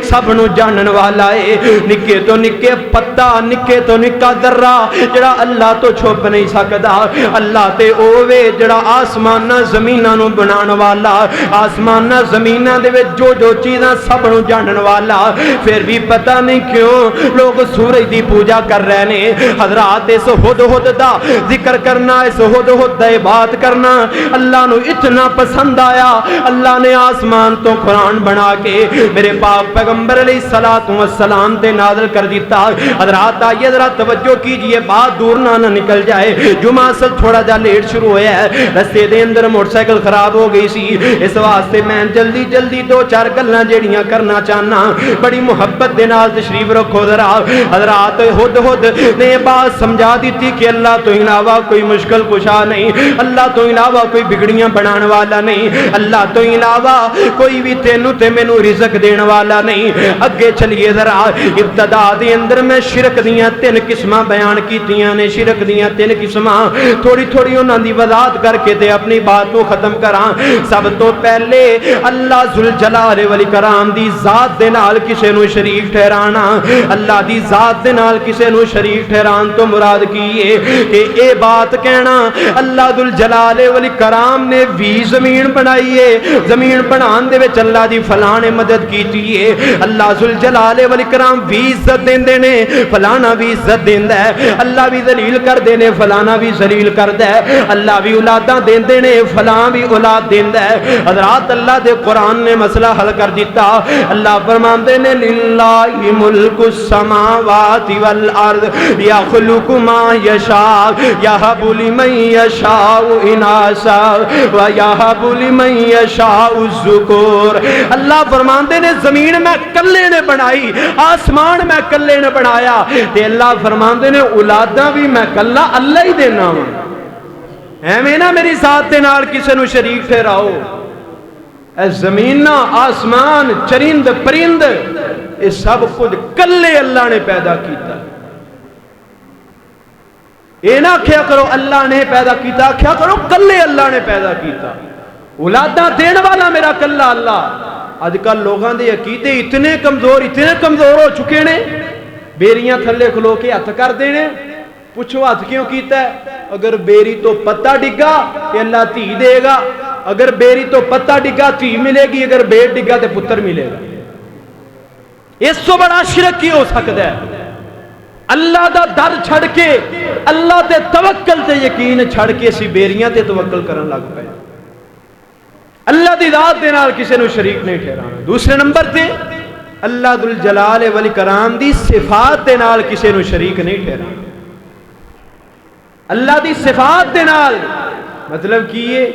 سب نو جانن والا ہے نکے تو نکے پتا نکے تو نکا ذرہ جڑا اللہ تو چھپ نہیں سکدا اللہ تے اوے جڑا آسماناں زمیناں نو بنان والا آسماناں زمیناں دے وچ جو چیزاں سب نو جانن والا پھر بھی پتہ نہیں کیوں لوگ سورج دی پوجا کر رہے نے حضرات اس ہد دا ذکر کرنا اس ہد دا عبادت کرنا اللہ نو اتنا پسند آیا اللہ نے آسمان تو قرآن بنا کے میرے پاک پیغمبر علیہ السلام تے نازل کر دیتا حضرات آئیے ذرا توجہ کیجئے بات دور نہ نکل جائے جمعہ اصل تھوڑا جا لیٹ شروع ہویا ہے رستے دے اندر موٹر سائیکل خراب ہو گئی سی اس واسطے میں جلدی دو چار گلاں جیڑیاں کرنا چاہنا بڑی محبت دے نال تشریف رکھو ذرا حضرات ہد نے بات سمجھا دیتی کہ اللہ تو علاوہ کوئی مشکل کشا نہیں اللہ تو علاوہ کوئی بگڑیاں بنان والا نہیں اللہ تو علاوہ کوئی بھی تینوں تے مینوں رزق دین والا نہیں اگے چلیے ذرا ابتدا دے اندر میں شرک دیاں تین قسماں بیان کیتیاں نے شرک دیاں تین قسماں تھوڑی انہاں دی وضاحت کر کے تے اپنی بات کو ختم کراں سب تو پہلے اللہ ذوالجلال والاکرام دی ذات دے نال کسے نو شریک ٹھہرانا اللہ دی ذات دے نال کسے نو شریک ٹھہران تو مراد کی ہے کہ اے بات کہنا اللہ ذوالجلال والاکرام نے بھی زمین بنائی ہے زمین بنان دے وچ اللہ دی فلاں نے مدد کیتی ہے اللہ ذوالجلال والاکرام بھی عزت دیندے نے فلانا بھی عزت دیندا ہے اللہ بھی ذلیل کر دینے فلانا بھی ذلیل کردا ہے اللہ بھی اولاداں دیندے نے فلاں بھی اولاد دیندا ہے حضرات اللہ دے قرآن نے مسئلہ حل کر دیتا اللہ فرماندے نے للہ ملک السماوات والارض یخلق ما یشاء یہب لمن یشاء اناسا ویہب لمن یشاء الذکور اللہ فرماندے نے زمین میں کلے نے بنائی آسمان میں کلے نے بنایا تے اللہ فرماندے نے اولاداں بھی میں کلا اللہ ہی دینا ہوں ایویں نہ میری ذات دے نال کسے نو شریک ٹھہراؤ اے زمین آسمان چرند پرند یہ سب کچھ کلے اللہ نے پیدا کیتا یہ نہ کیا کرو اللہ نے پیدا کیتا کیا کرو کلے اللہ نے پیدا کیتا اولاداں دین والا میرا کلا اللہ آج کل لوگاں دے عقیدے اتنے کمزور ہو چکے نے بیریاں تھلے کھلو کے ہاتھ کر دینے پوچھو ہاتھ کیوں کیتا ہے اگر بیری تو پتہ ڈگا کہ اللہ تھی دے گا اگر بیری تو پتہ ڈگا تھی ملے گی اگر بیٹ ڈگا تو پتر ملے گا اس تو بڑا شرک کی ہو سکتا ہے؟ اللہ دا در چھڑ کے اللہ تے توکل تے یقین چھڑ کے اسی بیریاں تے توکل کرن لگ پئے، اللہ دی ذات دے نال کسے نو شریک نہیں ٹھہرانا۔ دوسرے نمبر تے اللہ ذل جلال والاکرام دی صفات دے نال کسے نو شریک نہیں ٹھہرانا۔ اللہ دی صفات دے نال مطلب کی ہے؟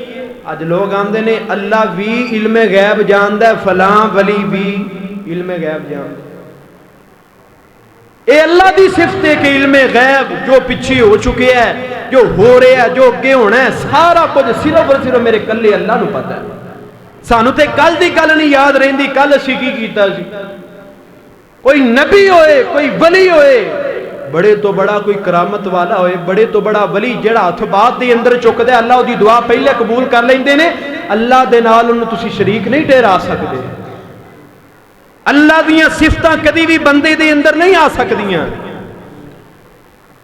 اج لوگ آندے نے اللہ بھی علم غیب جاندا ہے، فلاں ولی بھی علم غیب جاندا ہے۔ اے اللہ دی صفت ہے کہ علم غیب جو پیچھے ہو چکے ہے، جو ہو رہا ہے، جو اگے ہونا ہے، سارا کچھ صرف اور صرف میرے کلے اللہ نو پتہ ہے۔ سانو تے کل دی گل نہیں یاد رہندی کل اسی کی کیتا سی۔ کوئی نبی ہوئے، کوئی ولی ہوئے، بڑے تو بڑا کوئی کرامت والا ہوئے، بڑے تو بڑا ولی جڑا ہتھ بات دے اندر چکدا ہے، اللہ دی دعا پہلے قبول کر لیندے نے، اللہ دے نال انہوں تسی شریک نہیں ٹھہرا سکدے۔ اللہ دیاں صفتاں کدی بھی بندے دے اندر نہیں آ سکدیاں۔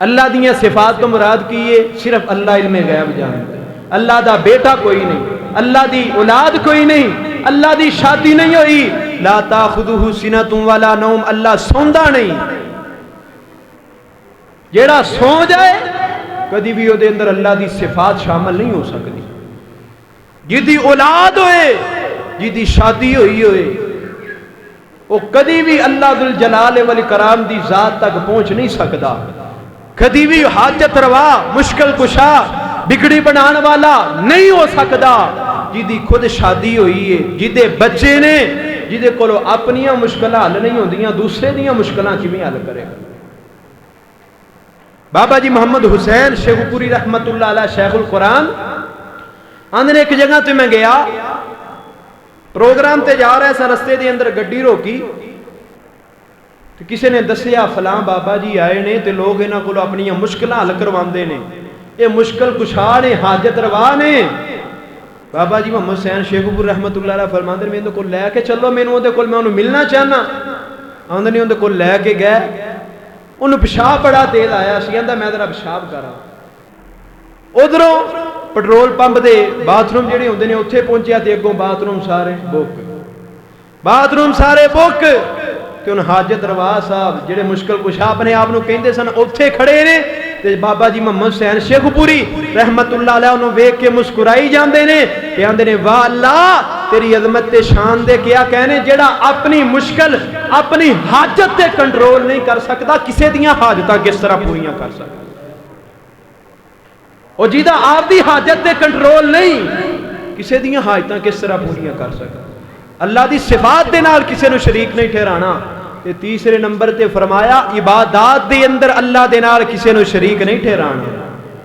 اللہ دیاں صفات تو مراد کی ہے؟ صرف اللہ علم غیب جانتا ہے۔ اللہ دا بیٹا کوئی نہیں، اللہ دی اولاد کوئی نہیں، اللہ دی شادی نہیں ہوئی، لا تاخذہ سنۃ ولا نوم، اللہ سوندا نہیں۔ جیڑا سو جائے کدی بھی وہ دے اندر اللہ دی صفات شامل نہیں ہو سکتی۔ جدی اولاد ہوئے، جدی شادی ہوئی ہوئے، وہ کدی بھی اللہ ذل جلال والاکرام دی ذات تک پہنچ نہیں سکتا۔ کدی بھی حاجت روا، مشکل کشا، بگڑی بنان والا نہیں ہو سکتا۔ جدی خود شادی ہوئی ہے، جدے بچے نے، جدے کولو اپنیاں مشکلیں حل نہیں ہوندیاں، دوسرے دیاں مشکلیں کیویں حل کرے گا؟ بابا جی محمد حسین شیخ پوری رحمت اللہ علیہ شیخ القرآن آندھنے ایک جگہ تے میں گیا، پروگرام تے جا رہا ہے سا، رستے دے اندر گڈی روکی تو کسی نے دسیا فلاں بابا جی آئے نے تے لوگ انہاں کولو اپنی مشکلاں حل کرواندے نے، یہ مشکل کشا نے، حاجت روا نے۔ بابا جی محمد حسین شیخ پوری رحمت اللہ علیہ فرماندے نے میرے کول لے کے چلو، میں انہوں ملنا چاہنا۔ آندھے نے انہوں کول لے کے گئے، انہوں پیشاب بڑا تیز آیا سی، آندا میں ذرا پیشاب کراں۔ ادھروں پٹرول پمپ دے باتھ روم جڑے ہوندے نے اوتھے پہنچیا تے اگوں باتھ روم سارے بک تے ان حاجت روا صاحب جڑے مشکل کشا اپنے آپ نو کہندے سن اوتھے کھڑے نے تے بابا جی محمد حسین شیخ پوری رحمت اللہ علیہ انہوں ویکھ کے مسکرائی جاندے نے تے آندے نے واہ اللہ تیری عظمت تے شان دے کیا کہنے، جڑا اپنی مشکل اپنی حاجت تے کنٹرول نہیں کر سکتا، کسے دیاں حاجتاں کس طرح پوریاں کر سکتا؟ اور جیدہ آپ دی حاجت تے کنٹرول نہیں، کسے دیاں حاجتاں کس طرح پوریاں کر سکتا؟ اللہ دی صفات دے نال کسے نو شریک نہیں ٹھہرانا۔ تے تیسرے نمبر تے فرمایا عبادات دے اندر اللہ دے نال کسے نو شریک نہیں ٹھہرانا،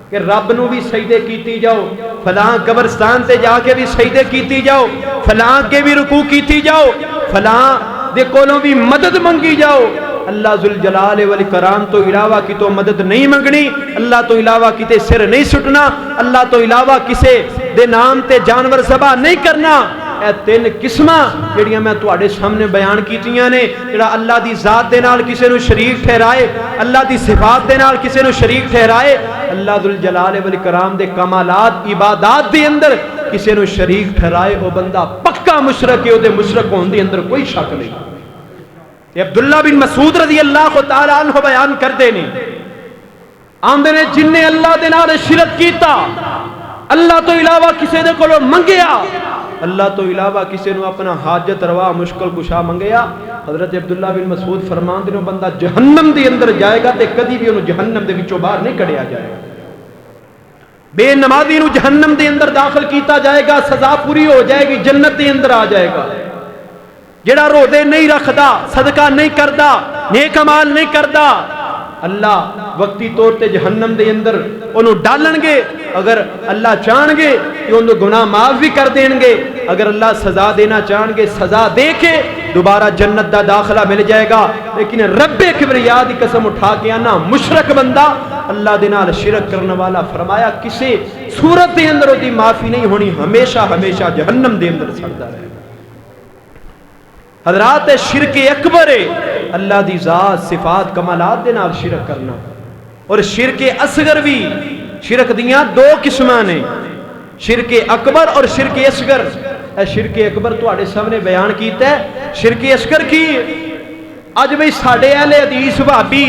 کہ رب نو بھی سجدے کیتی جاؤ، فلاں قبرستان تے جا کے بھی سجدے کیتی جاؤ، فلاں کے بھی رکوع کیتی جاؤ، فلاں دے کولوں بھی مدد منگی جاؤ۔ اللہ ذل جلال والاکرام تو علاوہ کی تو مدد نہیں منگنی، اللہ تو علاوہ کتے سر نہیں سٹنا، اللہ تو علاوہ کسے دے نام تے جانور ذبح نہیں کرنا۔ اے تین قسماں جڑیاں میں تواڈے سامنے بیان کیتیاں نے، جڑا اللہ دی ذات دے نال کسے نو شریک ٹھہرائے، اللہ دی صفات دے نال کسے نو شریک ٹھہرائے، اللہ ذل جلال والاکرام دے کمالات عبادات دے اندر کسے نو شریک ٹھہرائے، او بندہ پکا مشرک ہے، او دے مشرک ہون دے اندر کوئی شک نہیں۔ یہ عبداللہ بن مسعود رضی اللہ تعالی عنہ بیان کردے نے، آندے نے جن نے اللہ دے نال شرک کیتا، اللہ تو علاوہ کسے دے کولوں منگیا، اللہ تو علاوہ کسے نو اپنا حاجت روا مشکل کشا منگیا، حضرت عبداللہ بن مسعود فرماندے نے بندہ جہنم دے اندر جائے گا تے کدی بھی انہوں جہنم دے وچوں باہر نہیں کڑیا جائے گا۔ بے نمازی نو جہنم دے اندر داخل کیتا جائے گا، سزا پوری ہو جائے گی، جنت دے اندر آ جائے گا۔ جڑا روزے نہیں رکھدا، صدقہ نہیں کردا، نیک اعمال نہیں کردا، اللہ وقتی طور تے جہنم دے اندر انہوں ڈالن گے، اگر اللہ چاہن گے کہ انہوں گناہ معاف بھی کر دیں گے، اگر اللہ سزا دینا چاہن گے سزا دے کے دوبارہ جنت دا داخلہ مل جائے گا۔ لیکن رب کبریا دی قسم اٹھا کے آنا مشرک بندہ اللہ دے نال شرک کرنے والا فرمایا کسی صورت دے اندر دی معافی نہیں ہونی، ہمیشہ ہمیشہ جہنم دے اندر سڑتا رہے۔ حضرات شرک اکبر ہے اللہ دی ذات صفات کمالات دے نال شرک کرنا، اور شرک اصغر بھی، شرک دیاں دو قسماں نے، شرک اکبر اور شرک اصغر۔ اے شرک اکبر تواڈے سامنے بیان کیتا ہے، شرک اصغر کی اج بھئی ساڈے اہل حدیث وہابی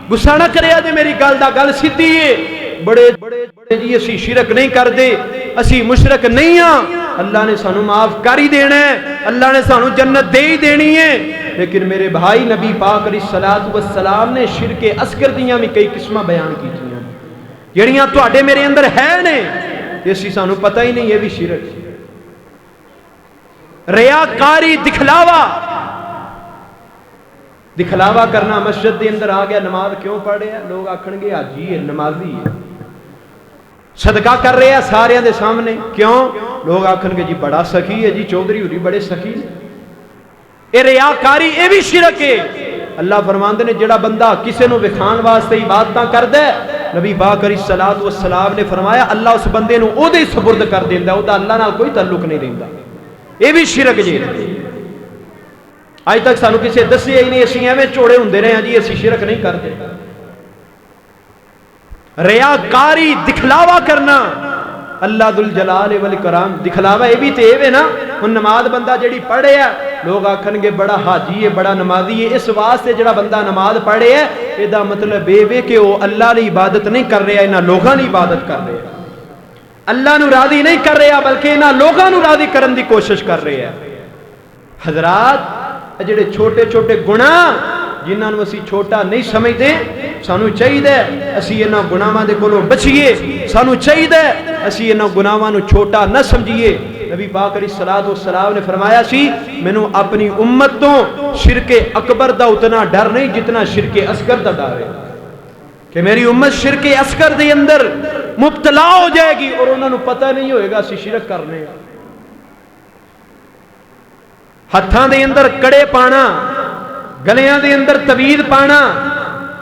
غصہ نہ کریا جے میری گل دا گل سیدھی ہے بڑے جی اسی شرک نہیں کردے اسی مشرک نہیں ہاں اللہ نے سانو معاف کر ہی دینا ہے اللہ نے سانو جنت دے ہی دینی ہے لیکن میرے بھائی نبی پاک علیہ الصلوۃ والسلام نے شرک اصغر دیاں بھی کئی قسماں بیان کیتیاں جڑیاں تواڈے میرے اندر ہے نے اسی سانو پتہ ہی نہیں یہ بھی شرک ریاکاری دکھلاوا کرنا مسجد دے اندر آ گیا نماز کیوں پڑھ رہے ہیں لوگ آکھن گے حاجی ہے نمازی ہے صدقہ کر رہے ہیں سارے دے سامنے کیوں لوگ آکھن گے جی بڑا سخی ہے جی چودھری ہوری بڑے سخی اے ریاکاری اے بھی شرک ہے اللہ فرماندے نے جڑا بندہ کسے نو وکھان واسطے عبادتاں کردا ہے نبی پاک علیہ الصلوۃ والسلام نے فرمایا اللہ اس بندے نو او دے سپرد کر دیندا او دا اللہ نال کوئی تعلق نہیں رہندا اے بھی شرک جی اج تک سانو کسے دسیا ہی نہیں اسی ایویں چوڑے ہوندے رہے ہیں جی اسی شرک نہیں کرتے ریاکاری دکھلاوا کرنا اللہ ذل جلال والاکرام دکھلاوا یہ بھی تے اے نا ہن نماز بندہ جڑی پڑھے ہے لوگ آکھن گے بڑا حاجی ہے بڑا نمازی ہے اس واسطے جڑا بندہ نماز پڑھے ہے اے دا مطلب اے کہ وہ اللہ کی عبادت نہیں کر رہا انہاں لوگاں دی عبادت کر رہا اللہ نو راضی نہیں کر رہا بلکہ انہاں لوگاں نو راضی کرن دی کوشش کر رہا ہے حضرات جڑے چھوٹے چھوٹے گناہ جنہاں نو اسی چھوٹا نہیں سمجھتے سانو چاہیے اسی انہاں گناہاں دے کولوں بچیے سانو چاہیے اسی انہاں گناہاں نو چھوٹا نہ سمجھیے نبی پاک علیہ الصلوۃ والسلام نے فرمایا سی مینوں اپنی امت تو شرک اکبر دا اتنا ڈر نہیں جتنا شرک اصغر دا ڈر ہے کہ میری امت شرک اصغر دے اندر مبتلا ہو جائے گی اور انہاں نو پتہ نہیں ہوئے گا اسی شرک کرنے ہتھاں دے اندر کڑے پانا گلیاں دے اندر تویز پانا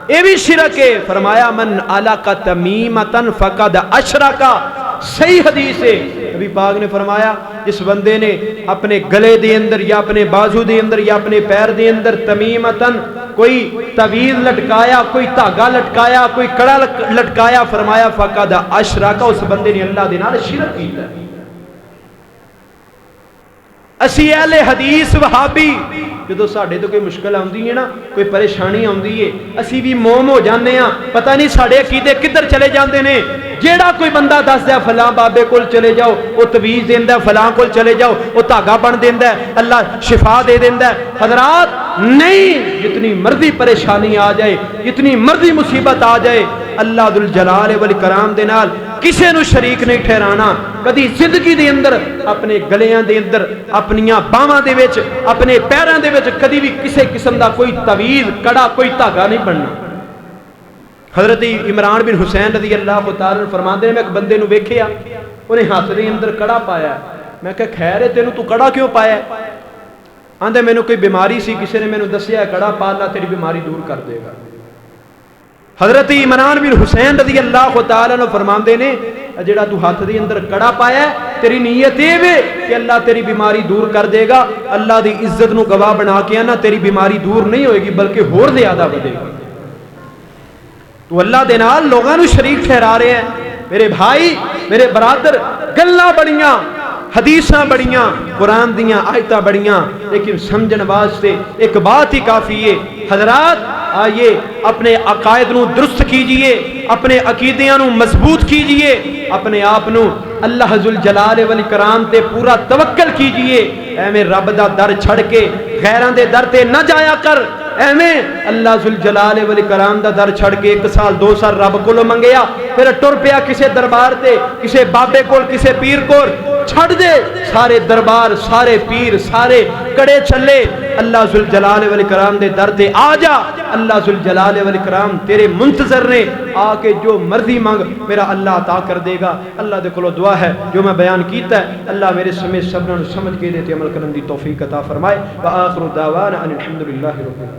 اے بھی شرک ہے فرمایا من علاقہ تمیمتن فقد اشرکا صحیح حدیث ہے نبی پاک نے فرمایا جس بندے نے اپنے گلے دے اندر یا اپنے بازو دے اندر یا اپنے پیر دے اندر تمیمتن کوئی تویز لٹکایا کوئی دھاگا لٹکایا کوئی کڑا لٹکایا فرمایا فقد اشرکا اس بندے نے اللہ دے نال شرک کیتا اسی اہل حدیث وہابی جدو ساڈے تو کوئی مشکل آندی ہے نا کوئی پریشانی آندی ہے اسی بھی موم ہو جانے ہاں پتہ نہیں ساڈے عقیدے کدھر چلے جاندے نے جیڑا کوئی بندہ دس دے فلاں بابے کول چلے جاؤ وہ تویز دیندا ہے فلاں کول چلے جاؤ وہ دھاگا بن دیندا ہے اللہ شفا دے دیندا ہے حضرات نہیں جتنی مرضی پریشانی آ جائے جتنی مرضی مصیبت آ جائے اللہ ذل جلال والاکرام دے نال کسے نو شریک نہیں ٹھہرانا کدی زندگی دے اندر اپنے گلیاں دے اندر اپنیاں باواں دے وچ اپنے پیراں دے وچ کدی بھی کسے قسم دا کوئی تویز کڑا کوئی دھاگا نہیں بننا حضرت عمران بن حسین رضی اللہ تعالی عنہ فرماندے نے میں ایک بندے نو ویکھیا اونے ہاتھ دے اندر کڑا پایا میں کہ خیر ہے تینوں تو کڑا کیوں پایا آندے مینوں کوئی بیماری سی کسے نے مینوں دسیا کڑا پا اللہ تیری بیماری دور کر دے گا حضرت عمران بن حسین رضی اللہ تعالی عنہ فرماندے نے جڑا تو ہاتھ دے اندر کڑا پایا تیری نیت یہ وے کہ اللہ تیری بیماری دور کر دے گا اللہ دی عزت نو گواہ بنا کے نا تیری بیماری دور نہیں ہوئے گی بلکہ ہور زیادہ بڑھے گی تو اللہ دے نال لوگاں نو شریک ٹھہرا رہے ہیں میرے بھائی میرے برادر گلاں بڑیاں حدیثاں بڑیاں قرآن دیاں آیتاں بڑیاں لیکن سمجھن واسطے ایک بات ہی کافی ہے حضرات آئیے اپنے عقائد نو درست کیجئے اپنے عقیدیاں نو مضبوط کیجئے اپنے آپ نو اللہ ذل جلال والاکرام تے پورا توکل کیجئے ایویں رب دا در چھڑ کے غیراں دے در تے نہ جایا کر ایویں اللہ ذل جلال والاکرام دا در چھڑ کے 1 سال 2 سال رب کولوں منگیا پھر ٹر پیا کسے دربار تے کسے بابے کول کسے پیر کول چھڑ دے سارے دربار سارے پیر سارے کڑے چلے اللہ ذل جلال والاکرام دے در تے آ جا اللہ ذل جلال والاکرام تیرے منتظر نے آ کے جو مرضی مانگ میرا اللہ عطا کر دے گا اللہ دے کولوں دعا ہے جو میں بیان کیتا ہے اللہ میرے سمیت سبنا نو سمجھ کے دے تے عمل کرن دی توفیق عطا فرمائے وآخر دعوانا ان الحمدللہ رب العالمین